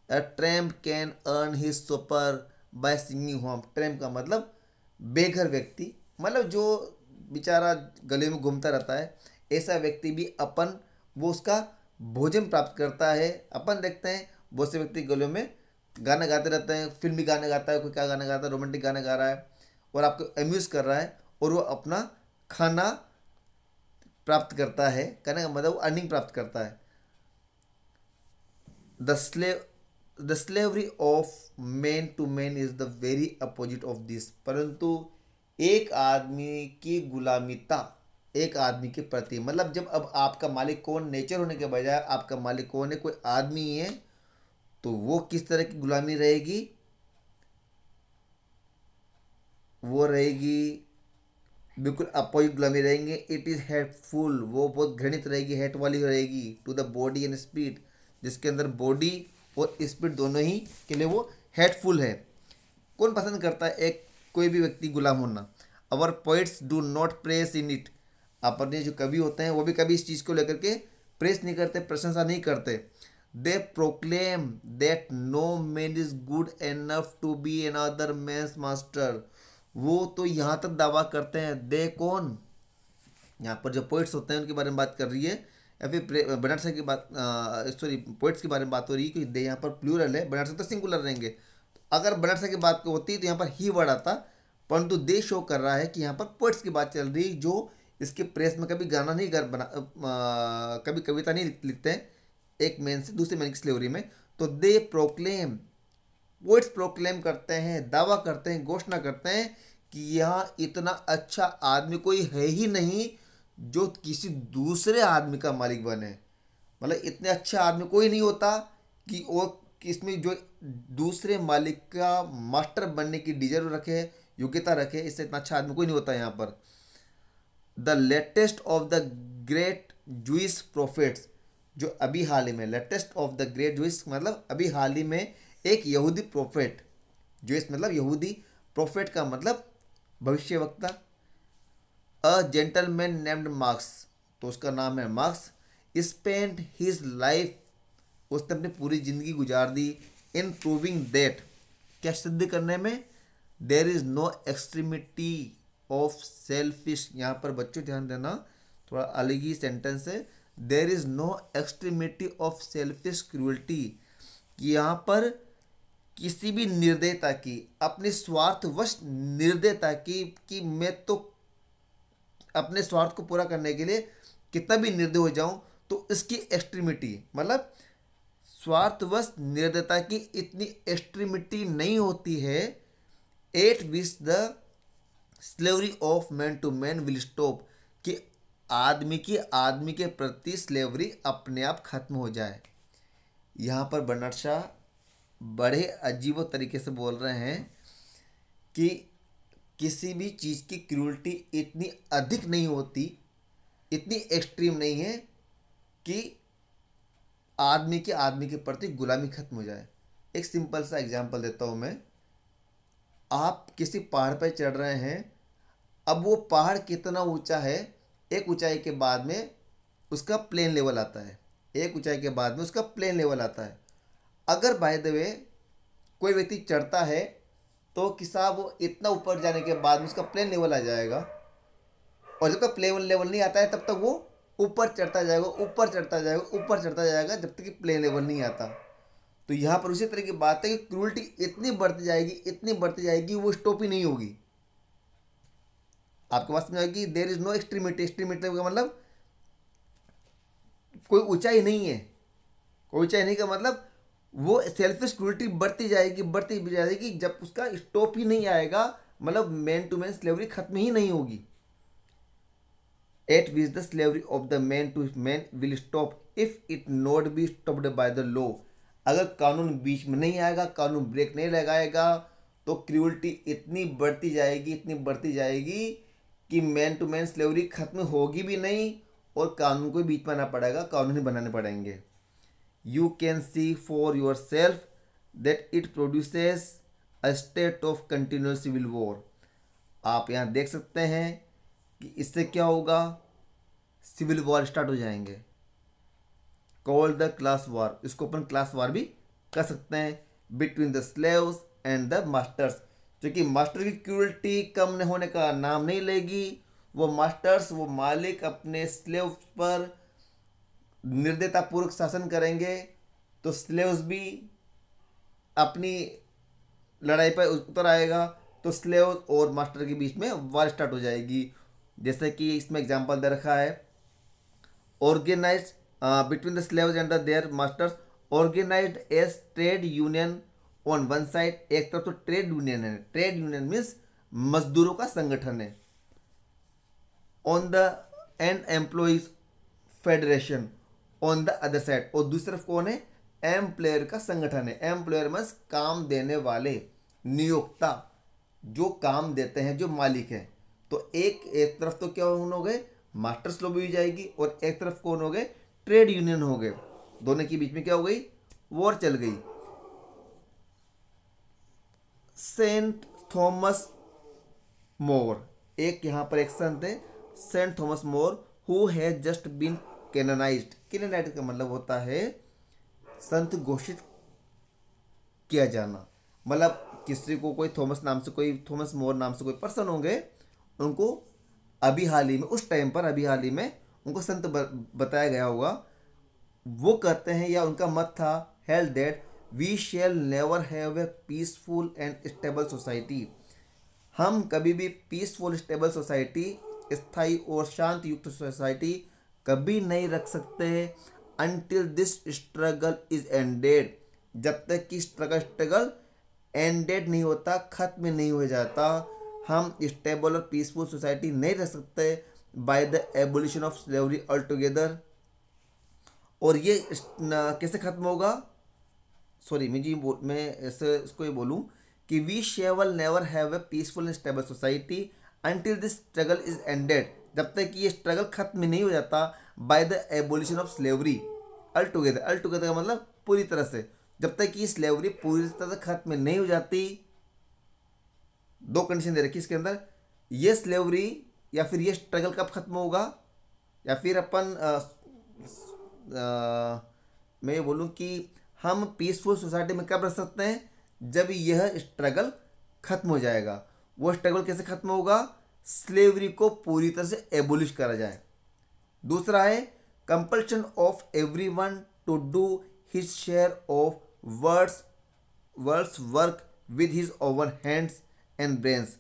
A tramp can earn his supper by singing home. Tramp का मतलब बेघर व्यक्ति, मतलब जो बेचारा गले में घूमता रहता है, ऐसा व्यक्ति भी अपन वो उसका भोजन प्राप्त करता है। अपन देखते हैं बहुत से व्यक्ति गलों में गाना गाते रहते हैं, फिल्मी गाने गाता है, कोई क्या गाना गाता है, रोमांटिक गाने गा रहा है और आपको अम्यूज़ कर रहा है, और वो अपना खाना प्राप्त करता है, कहने का मतलब वो अर्निंग प्राप्त करता है। The slavery of man to man is the very opposite of this. परंतु एक आदमी की गुलामीता एक आदमी के प्रति, मतलब जब अब आपका मालिक कौन, नेचर होने के बजाय आपका मालिक कौन है, कोई आदमी ही है, तो वो किस तरह की गुलामी रहेगी, वो रहेगी बिल्कुल अपोजिट गुलामी रहेंगे। इट इज़ हेटफुल, वो बहुत घृणित रहेगी, हेट वाली रहेगी to the body and spirit, जिसके अंदर बॉडी और स्पिरिट दोनों ही के लिए वो हेटफुल है। कौन पसंद करता है एक कोई भी व्यक्ति गुलाम होना। Our poets do not press in it. अपने जो कवि होते हैं वो भी कभी इस चीज़ को लेकर के प्रेस नहीं करते, प्रशंसा नहीं करते। They proclaim that no man is good enough to be another man's master. वो तो यहाँ तक दावा करते हैं। दे कौन? यहाँ पर जो पोइट्स होते हैं उनके बारे में बात कर रही है, या फिर बर्नार्ड शॉ की बात, सॉरी पोइट्स के बारे में बात हो रही है, क्योंकि दे यहाँ पर प्लूरल है, बर्नार्ड शॉ तो सिंगुलर रहेंगे। तो अगर बर्नार्ड शॉ की बात होती तो यहाँ पर ही वर्ड आता, परंतु दे शो कर रहा है कि यहाँ पर पोइट्स की बात चल रही है, जो इसके प्रेस में कभी गाना नहीं कर बना कभी कविता नहीं लिखते हैं एक मैन से दूसरे मैन की स्लेवरी में। तो दे प्रोक्लेम, पोइट्स प्रोक्लेम करते हैं, दावा करते हैं, घोषणा करते हैं कि यहाँ इतना अच्छा आदमी कोई है ही नहीं जो किसी दूसरे आदमी का मालिक बने। मतलब इतने अच्छा आदमी कोई नहीं होता कि वो इसमें जो दूसरे मालिक का मास्टर बनने की डिजर्व रखे, योग्यता रखे, इससे इतना अच्छा आदमी कोई नहीं होता यहाँ पर। The latest of the great Jewish prophets, जो अभी हाल ही में, latest of the great Jewish मतलब अभी हाल ही में एक यहूदी प्रोफेट, जूइश मतलब यहूदी, प्रोफेट का मतलब भविष्यवक्ता, अ जेंटलमैन नेम्ड मार्क्स, तो उसका नाम है मार्क्स, स्पेंड हिज लाइफ, उसने अपनी पूरी जिंदगी गुजार दी इन प्रूविंग दैट, क्या सिद्ध करने में, there is no extremity of selfish, यहाँ पर बच्चों ध्यान देना थोड़ा अलग ही सेंटेंस है, there is no extremity of selfish cruelty, कि यहाँ पर किसी भी निर्दयता की, अपने स्वार्थवश निर्दयता की, कि मैं तो अपने स्वार्थ को पूरा करने के लिए कितना भी निर्दय हो जाऊं, तो इसकी एक्सट्रीमिटी मतलब स्वार्थवश निर्दयता की इतनी एक्सट्रीमिटी नहीं होती है, at which the slavery of man to man will stop, कि आदमी की आदमी के प्रति स्लेवरी अपने आप खत्म हो जाए। यहाँ पर बर्नार्ड शॉ बड़े अजीब तरीके से बोल रहे हैं कि किसी भी चीज़ की क्रूरटी इतनी अधिक नहीं होती, इतनी एक्सट्रीम नहीं है कि आदमी के प्रति गुलामी खत्म हो जाए। एक सिंपल सा एग्जांपल देता हूँ मैं। आप किसी पहाड़ पर चढ़ रहे हैं, अब वो पहाड़ कितना ऊंचा है, एक ऊंचाई के बाद में उसका प्लेन लेवल आता है, एक ऊंचाई के बाद में उसका प्लेन लेवल आता है। अगर बाय द वे कोई व्यक्ति चढ़ता है तो कि साहब वो इतना ऊपर जाने के बाद में उसका प्लेन लेवल आ जाएगा, और जब तक प्लेन लेवल नहीं आता है तब तक वो ऊपर चढ़ता जाएगा, ऊपर चढ़ता जाएगा, ऊपर चढ़ता जाएगा, जब तक कि प्लेन लेवल नहीं आता। तो यहाँ पर उसी तरह की बात है कि क्रूरटी इतनी बढ़ती जाएगी, इतनी बढ़ती जाएगी, वो स्टॉप ही नहीं होगी। आपके पास में आएगी there is no extremity, extremity का मतलब कोई ऊंचाई नहीं है, कोई ऊंचाई नहीं का मतलब वो सेल्फिश क्रूरटी बढ़ती जाएगी, बढ़ती जाएगी, जब उसका स्टॉप ही नहीं आएगा, मतलब मैन टू मैन स्लेवरी खत्म ही नहीं होगी। At which the slavery of the man to man will stop if it not be stopped by the law, अगर कानून बीच में नहीं आएगा, कानून ब्रेक नहीं लगाएगा, तो क्रूरटी इतनी बढ़ती जाएगी, इतनी बढ़ती जाएगी कि मैन टू मैन स्लेवरी खत्म होगी भी नहीं, और कानून को बीच में आना पड़ेगा, कानून ही बनाने पड़ेंगे। You can see for yourself that it produces a state of continuous civil war. आप यहाँ देख सकते हैं कि इससे क्या होगा, सिविल वॉर स्टार्ट हो जाएंगे। कॉल द क्लास वार, इसको अपन क्लास वार भी कर सकते हैं, between the slaves and the masters, क्योंकि मास्टर की क्रूरटी कम होने का नाम नहीं लेगी। वो मास्टर्स, वो मालिक अपने स्लेव्स पर निर्दयतापूर्वक शासन करेंगे, तो स्लेव्स भी अपनी लड़ाई पर उतर आएगा, तो स्लेव और मास्टर के बीच में वार स्टार्ट हो जाएगी। जैसे कि इसमें एग्जांपल दे रखा है, organise between the slaves and their masters, organised as trade union on one side, एक तरफ तो ट्रेड यूनियन है, ट्रेड यूनियन मीन्स मजदूरों का संगठन है, on the and employees federation on the other side, और दूसरी तरफ कौन है, एम्प्लॉयर का संगठन है। एम्प्लॉयर मीन्स काम देने वाले, नियोक्ता, जो काम देते हैं, जो मालिक है। तो एक तरफ तो क्या हो गए, मास्टर्स लॉबी हो जाएगी, और एक तरफ कौन हो गए, ट्रेड यूनियन हो गए। दोनों के बीच में क्या हो गई, वॉर चल गई। सेंट थॉमस मोर, एक यहाँ पर एक संत है saint Thomas More, who has just been canonized. Canonized का मतलब होता है संत घोषित किया जाना, मतलब किसी को कोई थॉमस नाम से, कोई थॉमस मोर नाम से कोई पर्सन होंगे, उनको अभी हाल ही में, उस टाइम पर अभी हाल ही में उनको संत बताया गया होगा। वो कहते हैं, या उनका मत था, held that we shall never have a peaceful and stable society. हम कभी भी पीसफुल स्टेबल सोसाइटी, स्थायी और शांत युक्त सोसाइटी कभी नहीं रख सकते until this struggle is ended, जब तक कि स्ट्रगल एंडेड नहीं होता, खत्म नहीं हो जाता। हम स्टेबल और पीसफुल सोसाइटी नहीं रख सकते bye the abolition of slavery all together. और ये कैसे खत्म होगा? सॉरी, मैं ऐसे इसको ये बोलूँ कि we shall never have a peaceful and stable society until this struggle is ended, जब तक कि ये स्ट्रगल खत्म नहीं हो जाता by the abolition of slavery altogether का मतलब पूरी तरह से, जब तक कि स्लेवरी पूरी तरह से खत्म नहीं हो जाती। दो कंडीशन दे रखी इसके अंदर, ये स्लेवरी या फिर ये स्ट्रगल कब खत्म होगा, या फिर अपन मैं ये बोलूँ कि हम पीसफुल सोसाइटी में कब रह सकते हैं, जब यह स्ट्रगल खत्म हो जाएगा। वो स्ट्रगल कैसे खत्म होगा? स्लेवरी को पूरी तरह से एबोलिश करा जाए। दूसरा है compulsion of everyone to do his share of words work with his own hands and brains.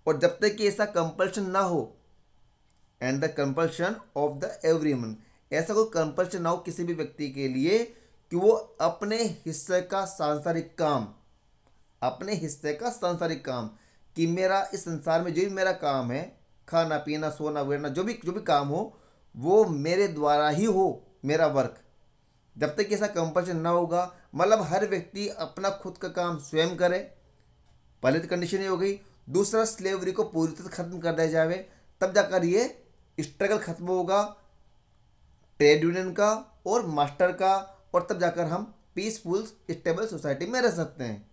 और जब तक कि ऐसा कंपल्शन ना हो, and the compulsion of the everyone, ऐसा कोई कंपल्शन ना हो किसी भी व्यक्ति के लिए कि वो अपने हिस्से का सांसारिक काम, अपने हिस्से का सांसारिक काम, कि मेरा इस संसार में जो भी मेरा काम है, खाना पीना सोना वगैरह, जो भी काम हो वो मेरे द्वारा ही हो, मेरा वर्क, जब तक ऐसा कंपल्शन ना होगा, मतलब हर व्यक्ति अपना खुद का काम स्वयं करे, पहले तो कंडीशन ये हो गई। दूसरा, स्लेवरी को पूरी तरह खत्म कर दिया जाए, तब जाकर ये स्ट्रगल खत्म होगा ट्रेड यूनियन का और मास्टर का, और तब जाकर हम पीसफुल स्टेबल सोसाइटी में रह सकते हैं।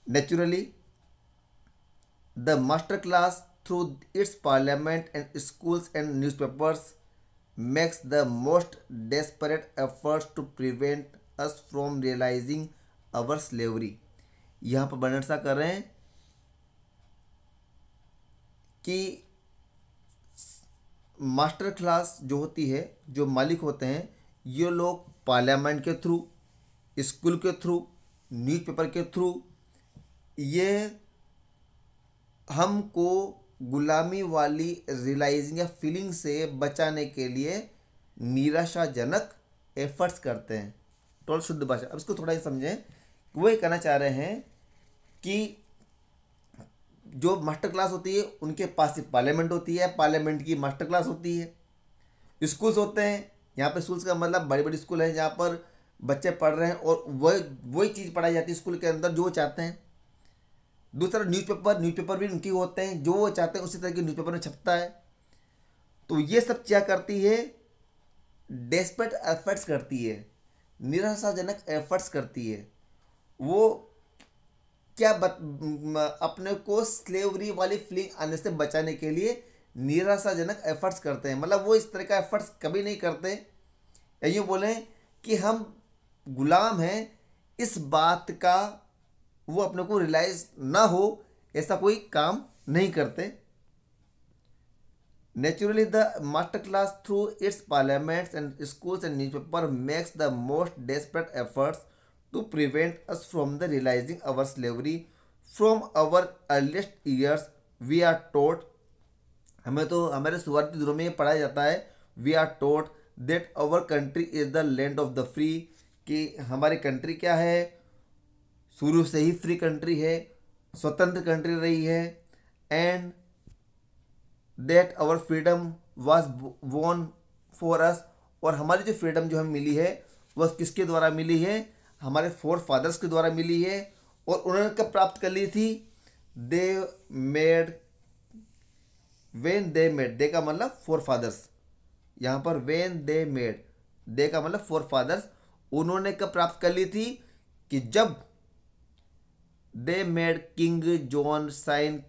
Naturally the master class through it's parliament and schools and newspapers makes the most desperate efforts to prevent us from realizing our slavery। यहाँ पर वर्णन सा कर रहे हैं कि मास्टर क्लास जो होती है, जो मालिक होते हैं, ये लोग पार्लियामेंट के थ्रू, स्कूल के थ्रू, न्यूज़पेपर के थ्रू, ये हमको गुलामी वाली रियलाइजिंग या फीलिंग से बचाने के लिए निराशाजनक एफर्ट्स करते हैं। टोटल शुद्ध भाषा। अब इसको थोड़ा ही समझें। वो ये कहना चाह रहे हैं कि जो मास्टर क्लास होती है उनके पास पार्लियामेंट होती है, पार्लियामेंट की मास्टर क्लास होती है, स्कूल्स होते हैं, यहाँ पे स्कूल्स का मतलब बड़ी बड़ी स्कूल है जहाँ पर बच्चे पढ़ रहे हैं और वही चीज़ पढ़ाई जाती है स्कूल के अंदर जो वो चाहते हैं। दूसरा न्यूज़पेपर भी उनकी होते हैं, जो वो चाहते हैं उसी तरह के न्यूज़पेपर में छपता है। तो ये सब क्या करती है? डेस्परेट एफर्ट्स करती है, निराशाजनक एफर्ट्स करती है। वो क्या अपने को स्लेवरी वाली फीलिंग आने से बचाने के लिए निराशाजनक एफर्ट्स करते हैं। मतलब वो इस तरह का एफर्ट्स कभी नहीं करते, या यूँ बोलें कि हम गुलाम हैं, इस बात का वो अपने को रियलाइज ना हो, ऐसा कोई काम नहीं करते। Naturally the master class through its parliaments and schools and newspaper makes the most desperate efforts to prevent us from the realizing our slavery from our earliest years. We are taught, हमें तो हमारे शुरुआती दिनों में ये पढ़ाया जाता है, we are taught that our country is the land of the free, कि हमारी कंट्री क्या है, शुरू से ही फ्री कंट्री है, स्वतंत्र कंट्री रही है, and that our freedom was won for us, और हमारी जो फ्रीडम जो हमें मिली है वह किसके द्वारा मिली है? हमारे फोर फादर्स के द्वारा मिली है। और उन्होंने कब प्राप्त कर ली थी? They made, when they made, they का मतलब फोर फादर्स, यहाँ पर वेन दे मेड, दे का मतलब फोर फादर्स, उन्होंने कब प्राप्त कर ली थी? कि जब they made King John sign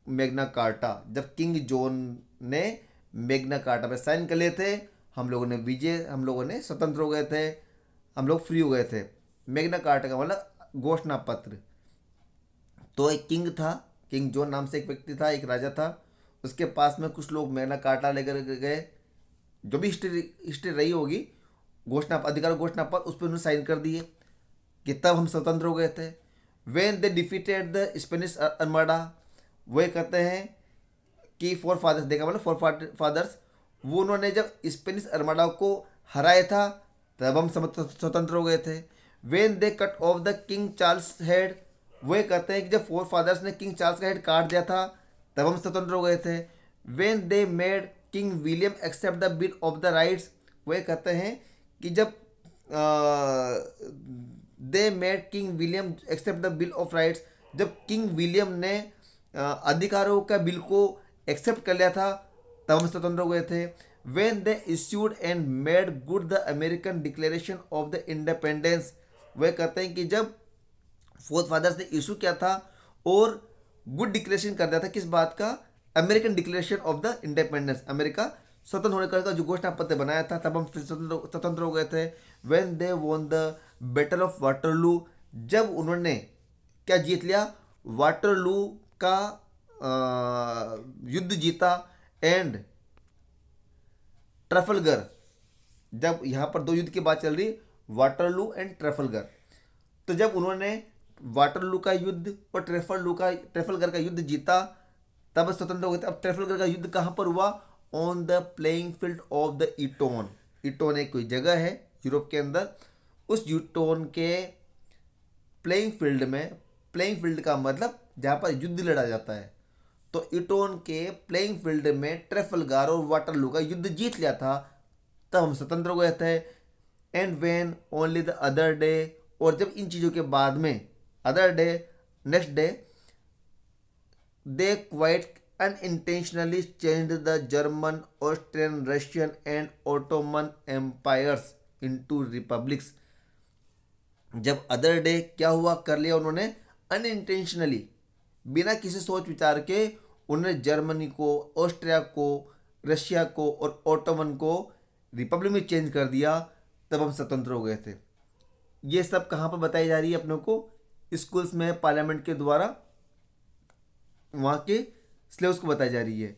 Magna Carta, जब किंग जॉन ने मैग्ना कार्टा पे साइन कर लिए थे, हम लोगों ने स्वतंत्र हो गए थे, हम लोग फ्री हो गए थे। मैग्ना कार्टा का मतलब घोषणा पत्र। तो एक किंग था, किंग जॉन नाम से एक व्यक्ति था, एक राजा था। उसके पास में कुछ लोग मैग्ना कार्टा लेकर गए, जो भी हिस्ट्री रही होगी, घोषणा अधिकार घोषणा पत्र, उस पर उन्होंने साइन कर दिए कि तब हम स्वतंत्र हो गए थे। When they defeated the Spanish Armada, वो कहते हैं कि फोर फादर्स, देखा मतलब फोर फादर्स, वो उन्होंने जब स्पेनिश अर्माडा को हराया था तब हम स्वतंत्र हो गए थे। When they cut off the king Charles head, वो कहते हैं कि जब फोर फादर्स ने किंग चार्ल्स का हेड काट दिया था तब हम स्वतंत्र हो गए थे। When they made king William accept the bill of the rights, वो कहते हैं कि जब they made king William accept the bill of rights, जब किंग विलियम ने अधिकारों का बिल को एक्सेप्ट कर लिया था तब हम स्वतंत्र हो गए थे। When they issued and made good the American declaration of the independence, वह कहते हैं कि जब फोर्थ फादर्स ने इशू किया था और गुड डिक्लेरेशन कर दिया था किस बात का, American declaration of the independence, America स्वतंत्र होने का जो घोषणा पत्र बनाया था, तब हम फिर स्वतंत्र हो गए थे। When they won the battle of Waterloo, जब उन्होंने क्या जीत लिया, वाटरलू का युद्ध जीता। एंड ट्रफलगर, जब यहाँ पर दो युद्ध की बात चल रही, वाटरलू एंड ट्रफलगर, तो जब उन्होंने वाटरलू का युद्ध और ट्रफलगर का युद्ध जीता तब स्वतंत्र हो गए थे। अब ट्रफलगर का युद्ध कहाँ पर हुआ, on the playing field of the Eton, Eton एक कोई जगह है यूरोप के अंदर, उस ईटोन के प्लेइंग फील्ड में, प्लेइंग फील्ड का मतलब जहाँ पर युद्ध लड़ा जाता है, तो ईटोन के प्लेइंग फील्ड में ट्रफलगर और वाटरलू का युद्ध जीत लिया था तब हम स्वतंत्र हो गए थे। And when only the other day, और जब इन चीज़ों के बाद में other day, next day, they quite unintentionally changed the German, Austrian, Russian and Ottoman empires into republics। जब अदर डे क्या हुआ, कर लिया उन्होंने अनइंटेंशनली, बिना किसी सोच विचार के, उन्होंने जर्मनी को, ऑस्ट्रिया को, रशिया को और ओटोमन को रिपब्लिक में चेंज कर दिया, तब हम स्वतंत्र हो गए थे। ये सब कहाँ पर बताई जा रही है अपनों को, स्कूल्स में, पार्लियामेंट के द्वारा वहाँ के स्लेव्स को बताई जा रही है।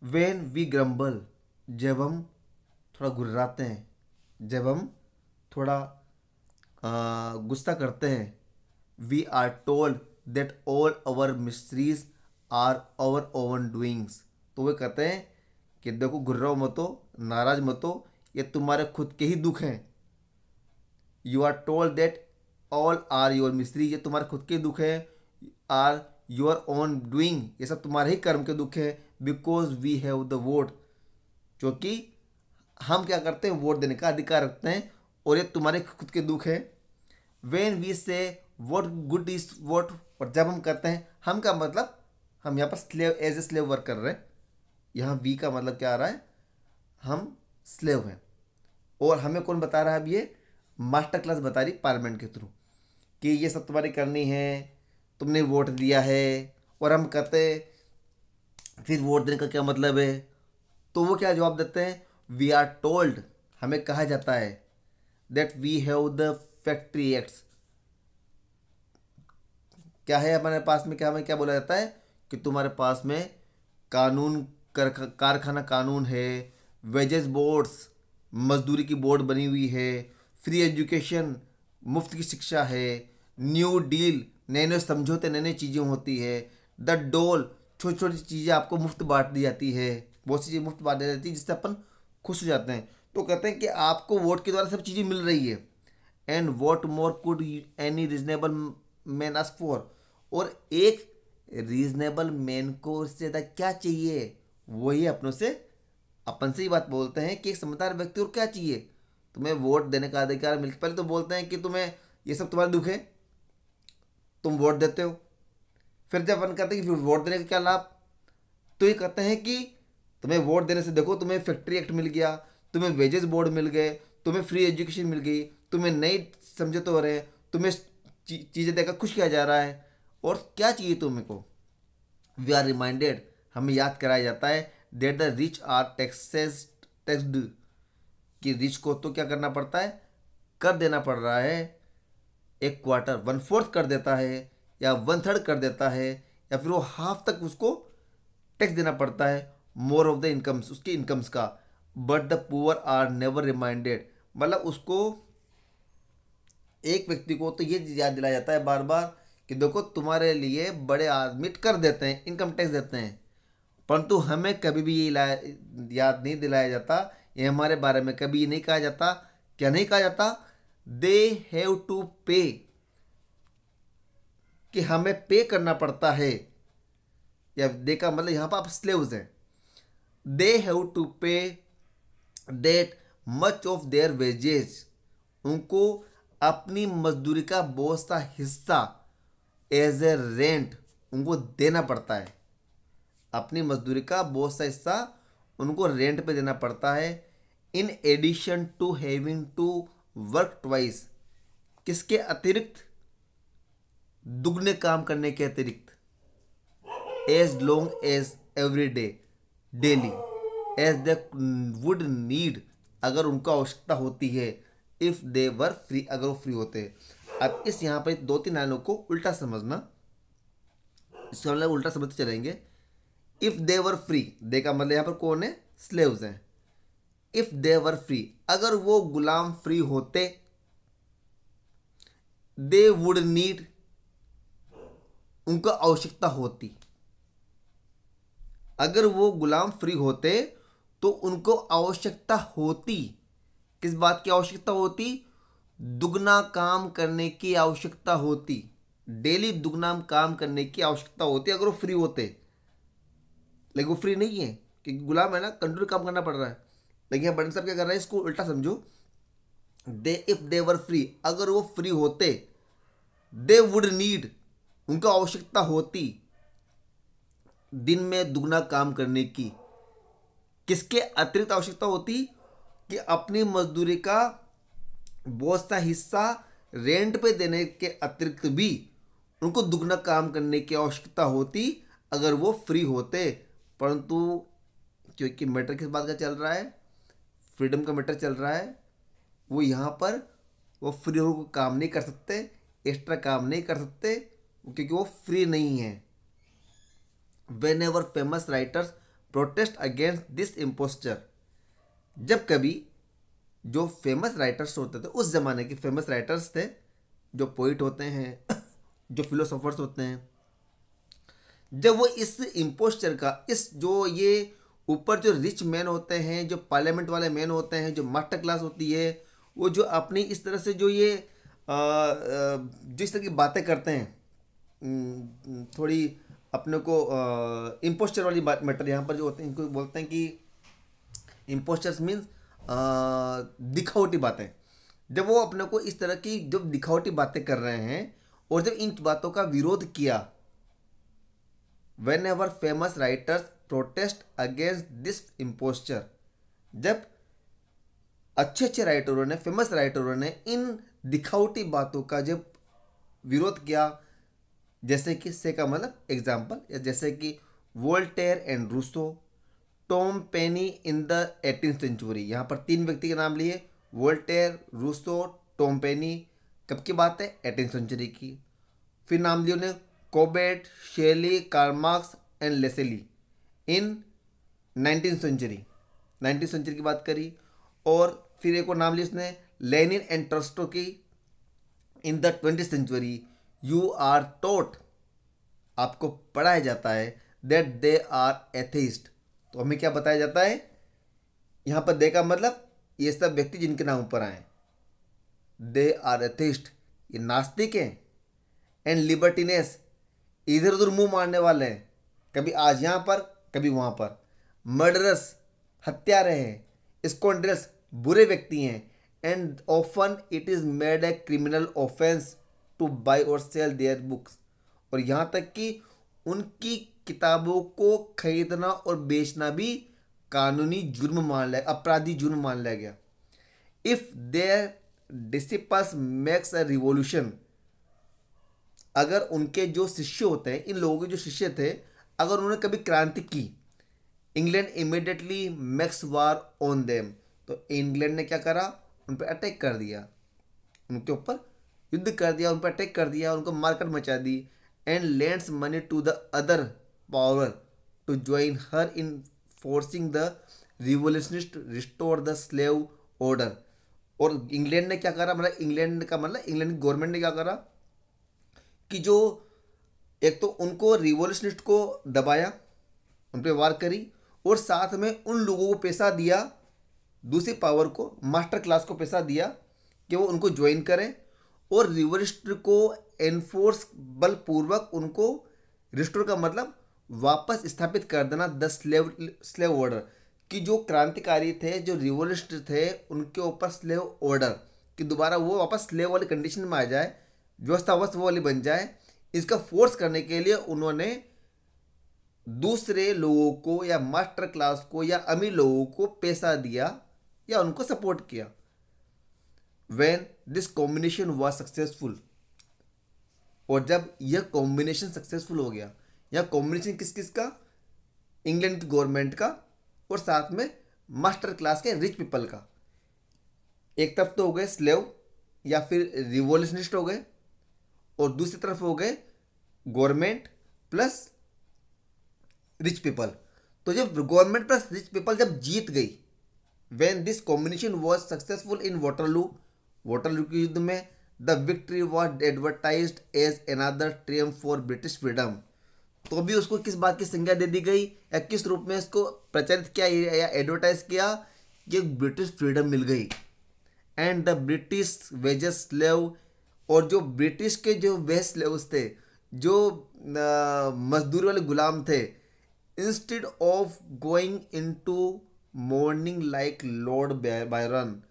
वेन वी ग्रम्बल, जब हम थोड़ा गुर्राते हैं, जब हम थोड़ा गुस्सा करते हैं। We are told that all our mysteries are our own doings, तो वे कहते हैं कि देखो गुर्राओ मतो, नाराज मतो, ये तुम्हारे खुद के ही दुख हैं। You are told that all are your mysteries, ये तुम्हारे खुद के दुख हैं। आर योर ओन डूइंग, ये सब तुम्हारे ही कर्म के दुख है। Because we have the vote, क्योंकि हम क्या करते हैं, वोट देने का अधिकार रखते हैं, और ये तुम्हारे खुद के दुख है। वेन वी से वोट गुड इज वोट, और जब हम कहते हैं, हम का मतलब हम यहाँ पर slave, as a slave work कर रहे हैं, यहाँ वी का मतलब क्या आ रहा है, हम स्लेव हैं। और हमें कौन बता रहा है, अब ये मास्टर क्लास बता रही पार्लियामेंट के थ्रू कि ये सब तुम्हारी करनी है, तुमने वोट दिया है। और हम कहते फिर वोट देने का क्या मतलब है, तो वो क्या जवाब देते हैं, वी आर टोल्ड, हमें कहा जाता है, that we have the factory acts, क्या है हमारे पास में, क्या हमें क्या बोला जाता है कि तुम्हारे पास में कानून, कारखाना कानून है, वेजेस बोर्ड्स, मजदूरी की बोर्ड बनी हुई है, फ्री एजुकेशन, मुफ्त की शिक्षा है, न्यू डील, नए नए समझौते, नई नई चीज़ें होती है, द डोल, छोटी छोटी चीज़ें आपको मुफ्त बांट दी जाती है, बहुत सी चीज़ें मुफ्त बांट दी जाती है जिससे अपन खुश हो जाते हैं। तो कहते हैं कि आपको वोट के द्वारा सब चीज़ें मिल रही है। And what more could any reasonable man ask for, और एक रीजनेबल मैन को उससे ज़्यादा क्या चाहिए, वही अपनों से, अपन से ही बात बोलते हैं कि एक समझदार व्यक्ति और क्या चाहिए, तुम्हें वोट देने का अधिकार मिल, पहले तो बोलते हैं कि तुम्हें ये सब तुम्हारे दुख है, तुम वोट देते हो। फिर जब अपन कहते हैं कि फिर वोट देने का क्या लाभ, तो ये कहते हैं कि तुम्हें वोट देने से देखो, तुम्हें फैक्ट्री एक्ट मिल गया, तुम्हें वेजेस बोर्ड मिल गए, तुम्हें फ्री एजुकेशन मिल गई, तुम्हें नई समझौते हो रहे हैं, तुम्हें चीज़ें देकर खुश किया जा रहा है, और क्या चाहिए तुम्हें को। वी आर रिमाइंडेड, हमें याद कराया जाता है, that the rich are taxed, कि रिच को तो क्या करना पड़ता है, कर देना पड़ रहा है। एक क्वार्टर, 1/4 कर देता है या 1/3 कर देता है, या फिर वो हाफ तक उसको टैक्स देना पड़ता है मोर ऑफ द इनकम्स, उसकी इनकम्स का। But the poor are never reminded, मतलब उसको, एक व्यक्ति को तो ये याद दिलाया जाता है बार बार कि देखो तुम्हारे लिए बड़े आदमी कर देते हैं, इनकम टैक्स देते हैं, परंतु हमें कभी भी ये याद नहीं दिलाया जाता, ये हमारे बारे में कभी ये नहीं कहा जाता, क्या नहीं कहा जाता, दे हैव टू पे, कि हमें पे करना पड़ता है। या दे का मतलब यहाँ पर आप स्लेव्स हैं, दे हैव टू पे that much of their wages, उनको अपनी मजदूरी का बहुत सा हिस्सा एज ए रेंट उनको देना पड़ता है, अपनी मजदूरी का बहुत सा हिस्सा उनको रेंट पे देना पड़ता है। In addition to having to work twice, किसके अतिरिक्त, दुगने काम करने के अतिरिक्त, as long as every day, daily, as they would need, अगर उनको आवश्यकता होती है, इफ दे वर फ्री, अगर वो फ्री होते हैं। अब इस यहाँ पर 2-3 लाइनों को उल्टा समझना, इसका मतलब उल्टा समझते चलेंगे। इफ दे वर फ्री, दे का मतलब यहाँ पर कौन है, स्लेव्स हैं। इफ दे वर फ्री, अगर वो गुलाम फ्री होते, दे वुड नीड, उनको आवश्यकता होती, अगर वो गुलाम फ्री होते तो उनको आवश्यकता होती, किस बात की आवश्यकता होती, दुगना काम करने की आवश्यकता होती, डेली दुगना काम करने की आवश्यकता होती अगर वो फ्री होते। लेकिन वो फ्री नहीं है क्योंकि गुलाम है ना, कंटिन्यू काम करना पड़ रहा है। लेकिन यहाँ बड़े साहब क्या कर रहा है, इसको उल्टा समझो, they if they were free, अगर वो फ्री होते, दे वुड नीड, उनको आवश्यकता होती दिन में दुगना काम करने की, किसके अतिरिक्त आवश्यकता होती, कि अपनी मजदूरी का बहुत सा हिस्सा रेंट पे देने के अतिरिक्त भी उनको दुगना काम करने की आवश्यकता होती अगर वो फ्री होते। परंतु क्योंकि मैटर किस बात का चल रहा है, फ्रीडम का मैटर चल रहा है, वो यहाँ पर वो फ्री होकर काम नहीं कर सकते, एक्स्ट्रा काम नहीं कर सकते, क्योंकि वो फ्री नहीं है। Whenever famous writers protest against this imposture, जब कभी जो फेमस राइटर्स होते थे, उस जमाने के फेमस राइटर्स थे, जो पोइट होते हैं जो फिलोसोफर्स होते हैं, जब वो इस इम्पोस्चर का, इस जो ये ऊपर जो रिच मैन होते हैं, जो पार्लियामेंट वाले मैन होते हैं, जो मास्टर क्लास होती है, वो जो अपनी इस तरह से जो ये जिस तरह की बातें करते हैं, थोड़ी अपने को इम्पोस्चर वाली बात मैटर यहाँ पर जो होते हैं, इनको बोलते हैं कि इम्पोस्टर्स मीन्स दिखावटी बातें। जब वो अपने को इस तरह की जब दिखावटी बातें कर रहे हैं और जब इन बातों का विरोध किया, whenever famous writers protest against this imposture, जब अच्छे अच्छे राइटरों ने, फेमस राइटरों ने इन दिखावटी बातों का जब विरोध किया, जैसे कि से का मतलब एग्जाम्पल, जैसे कि Voltaire and Rousseau, Tom Paine in the 18th century, यहाँ पर 3 व्यक्ति के नाम लिए, वोल्टेयर, रूसो, टॉम पेनी। कब की बात है, 18th सेंचुरी की। फिर नाम लिए उन्हें Cobbett, Shelley, Karl Marx and Lesley in 19th century, 19th century की बात करी। और फिर एक और नाम लिया उसने, लेनिन एंड टॉल्स्टॉय की in the 20th century. You are taught, आपको पढ़ाया जाता है, दैट दे आर एथेइस्ट, तो हमें क्या बताया जाता है, यहाँ पर दे का मतलब ये सब व्यक्ति जिनके नाम ऊपर आए, दे आर एथेइस्ट, ये नास्तिक हैं। एंड लिबर्टीनेस, इधर उधर मुंह मारने वाले हैं, कभी आज यहाँ पर कभी वहाँ पर। मर्डरस, हत्यारे हैं। स्कॉन्ड्रेस, बुरे व्यक्ति हैं। And often it is made a criminal offence two by और सेल देयर बुक्स, और यहाँ तक कि उनकी किताबों को खरीदना और बेचना भी कानूनी जुर्म मान लिया, अपराधी जुर्म मान लिया गया। If their disciples makes a revolution, अगर उनके जो शिष्य होते हैं, इन लोगों के जो शिष्य थे, अगर उन्होंने कभी क्रांति की, England immediately makes war on them, तो इंग्लैंड ने क्या करा, उन पर अटैक कर दिया, उनके ऊपर युद्ध कर दिया, उन पर अटैक कर दिया, उनको मारकर मचा दी। And lends money to the other power to join her in forcing the revolutionist restore the slave order. और इंग्लैंड ने क्या करा, मतलब इंग्लैंड का मतलब इंग्लैंड गवर्नमेंट ने क्या करा कि जो एक तो उनको रिवोल्यूशनिस्ट को दबाया, उन पर वार करी, और साथ में उन लोगों को पैसा दिया, दूसरी पावर को, मास्टर क्लास को पैसा दिया कि वो उनको ज्वाइन करें और रिवोल्यूशनरी को एनफोर्स बलपूर्वक उनको रिस्टोर का मतलब वापस स्थापित कर देना द स्लेव ऑर्डर। कि जो क्रांतिकारी थे, जो रिवोल्यूशनरी थे, उनके ऊपर स्लेव ऑर्डर कि दोबारा वो वापस स्लेव वाली कंडीशन में आ जाए, व्यवस्था वो वाली बन जाए। इसका फोर्स करने के लिए उन्होंने दूसरे लोगों को या मास्टर क्लास को या अमीर लोगों को पैसा दिया या उनको सपोर्ट किया। व्हेन दिस कॉम्बिनेशन हुआ सक्सेसफुल, और जब यह कॉम्बिनेशन सक्सेसफुल हो गया, यह कॉम्बिनेशन किस किस का, इंग्लैंड की गवर्नमेंट का और साथ में मास्टर क्लास के रिच पीपल का। एक तरफ तो हो गए स्लेव या फिर रिवोल्यूशनिस्ट हो गए, और दूसरी तरफ हो गए गवर्नमेंट प्लस रिच पीपल। तो जब गवर्नमेंट प्लस रिच पीपल जब जीत गई, when this combination was successful in Waterloo के युद्ध में, the victory was advertised as another triumph for British freedom. तो भी उसको किस बात की संज्ञा दे दी गई या किस रूप में इसको प्रचारित किया या एडवर्टाइज किया कि ब्रिटिश फ्रीडम मिल गई। And the British wages slave, और जो ब्रिटिश के जो वेज स्लेव्स थे, जो मजदूरी वाले गुलाम थे, instead of going into morning like Lord Byron,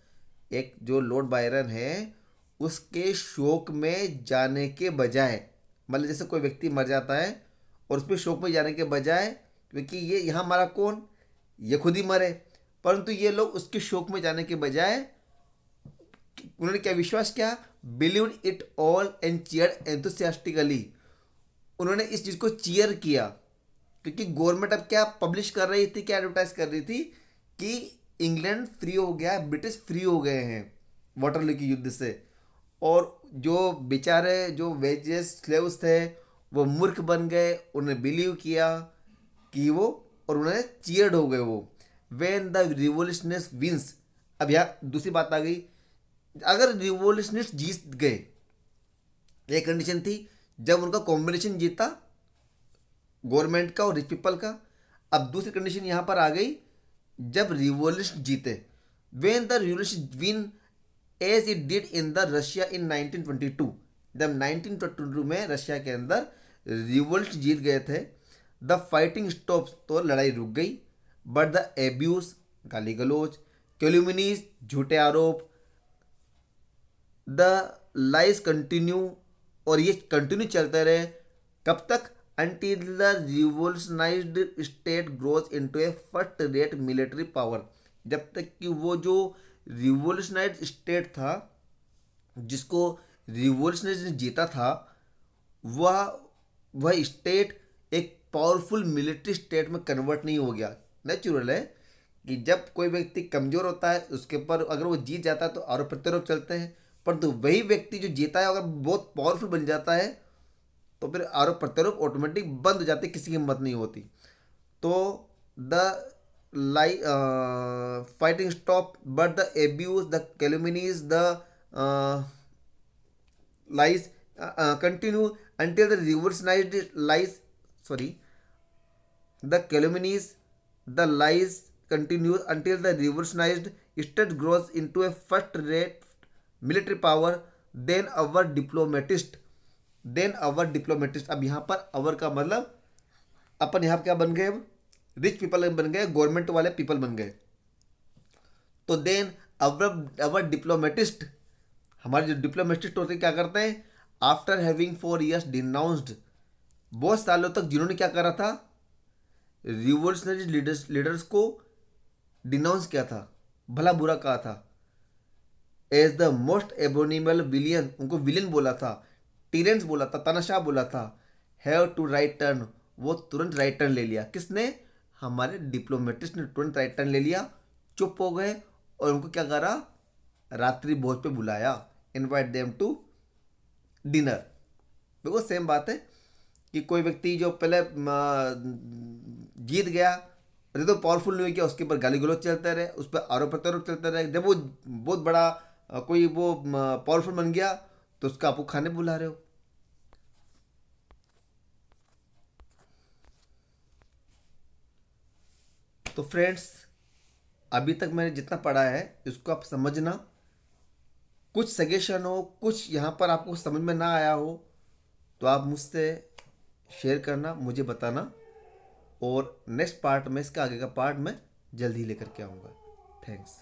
एक जो लॉर्ड बायरन है उसके शोक में जाने के बजाय, मतलब जैसे कोई व्यक्ति मर जाता है और उस पर शोक में जाने के बजाय, क्योंकि ये यहाँ मरा कौन, ये खुद ही मरे, परंतु ये लोग उसके शोक में जाने के बजाय उन्होंने क्या विश्वास किया, believe it all and cheer enthusiastically, उन्होंने इस चीज़ को चीयर किया। क्योंकि गवर्नमेंट अब क्या पब्लिश कर रही थी, क्या एडवर्टाइज कर रही थी कि इंग्लैंड फ्री हो गया, ब्रिटिश फ्री हो गए हैं वाटरलू के युद्ध से। और जो बेचारे जो वेजेस स्लेव्स थे वो मूर्ख बन गए, उन्हें बिलीव किया कि वो, और उन्हें चीयर्ड हो गए वो। व्हेन द रिवोल्यूशनिस्ट विंस, अब यहाँ दूसरी बात आ गई, अगर रिवोल्यूशनिस्ट जीत गए, एक कंडीशन थी जब उनका कॉम्बिनेशन जीता गवर्नमेंट का और रिच पीपल का। अब दूसरी कंडीशन यहाँ पर आ गई जब रिवोल्यूशन जीते, when the revolution win as it did in the Russia in 1922, जब 1922 में रशिया के अंदर रिवोल्ट जीत गए थे, द फाइटिंग स्टॉप्स, तो लड़ाई रुक गई, बट द एब्यूज, गाली गलोच, कैल्यूमिनीज, झूठे आरोप, द लाइज कंटिन्यू, और ये कंटिन्यू चलते रहे कब तक, until the revolutionized state grows into a first rate military power, जब तक कि वो जो रिवोल्यूशनाइज्ड स्टेट था जिसको रिवोल्यूशनरी ने जीता था, वह स्टेट एक पावरफुल मिलिट्री स्टेट में कन्वर्ट नहीं हो गया। नेचुरल है कि जब कोई व्यक्ति कमज़ोर होता है उसके ऊपर अगर वो जीत जाता है तो आरोप प्रत्यारोप चलते हैं, परंतु वही व्यक्ति जो जीता है अगर बहुत पावरफुल बन जाता है तो फिर आरोप प्रत्यारोप ऑटोमेटिक बंद हो जाते, किसी की हिम्मत नहीं होती। तो the fighting stop but the abuse, the calumnies, the lies continue until the revolutionized lies, sorry, the calumnies, the lies continues until the revolutionized state grows into a first rate military power, then our diplomatist, अब यहाँ पर our का मतलब अपन यहाँ क्या बन गए, अब रिच पीपल बन गए, गवर्नमेंट वाले पीपल बन गए। तो देन our डिप्लोमेटिस्ट, हमारे जो डिप्लोमेटिस्ट होते क्या करते हैं, आफ्टर हैविंग 4 years डिनाउंस्ड, बहुत सालों तक जिन्होंने क्या करा था, रिवोल्यूशनरी लीडर्स को डिनाउंस किया था, भला बुरा कहा था, एज द मोस्ट एबोनिमल विलियन, उनको विलियन बोला था, टीरेंस बोला था, तानाशाह बोला था, हैव टू राइट टर्न, वो तुरंत राइट टर्न ले लिया। किसने, हमारे डिप्लोमेटिस्ट ने तुरंत राइट टर्न ले लिया, चुप हो गए और उनको क्या करा, रात्रि भोज पे बुलाया, इनवाइट देम टू डिनर। बिल्कुल सेम बात है कि कोई व्यक्ति जो पहले जीत गया, अरे तो पावरफुल नहीं किया, उसके ऊपर गाली गलौज चलते रहे, उस पर आरोप प्रत्यारोप चलते रहे, जब वो बहुत बड़ा कोई वो पावरफुल बन गया तो उसका आपको खाने बुला रहे हो। तो फ्रेंड्स, अभी तक मैंने जितना पढ़ा है इसको आप समझना। कुछ सजेशन हो, कुछ यहाँ पर आपको समझ में ना आया हो तो आप मुझसे शेयर करना, मुझे बताना, और नेक्स्ट पार्ट में, इसका आगे का पार्ट मैं जल्द ही लेकर के आऊँगा। थैंक्स।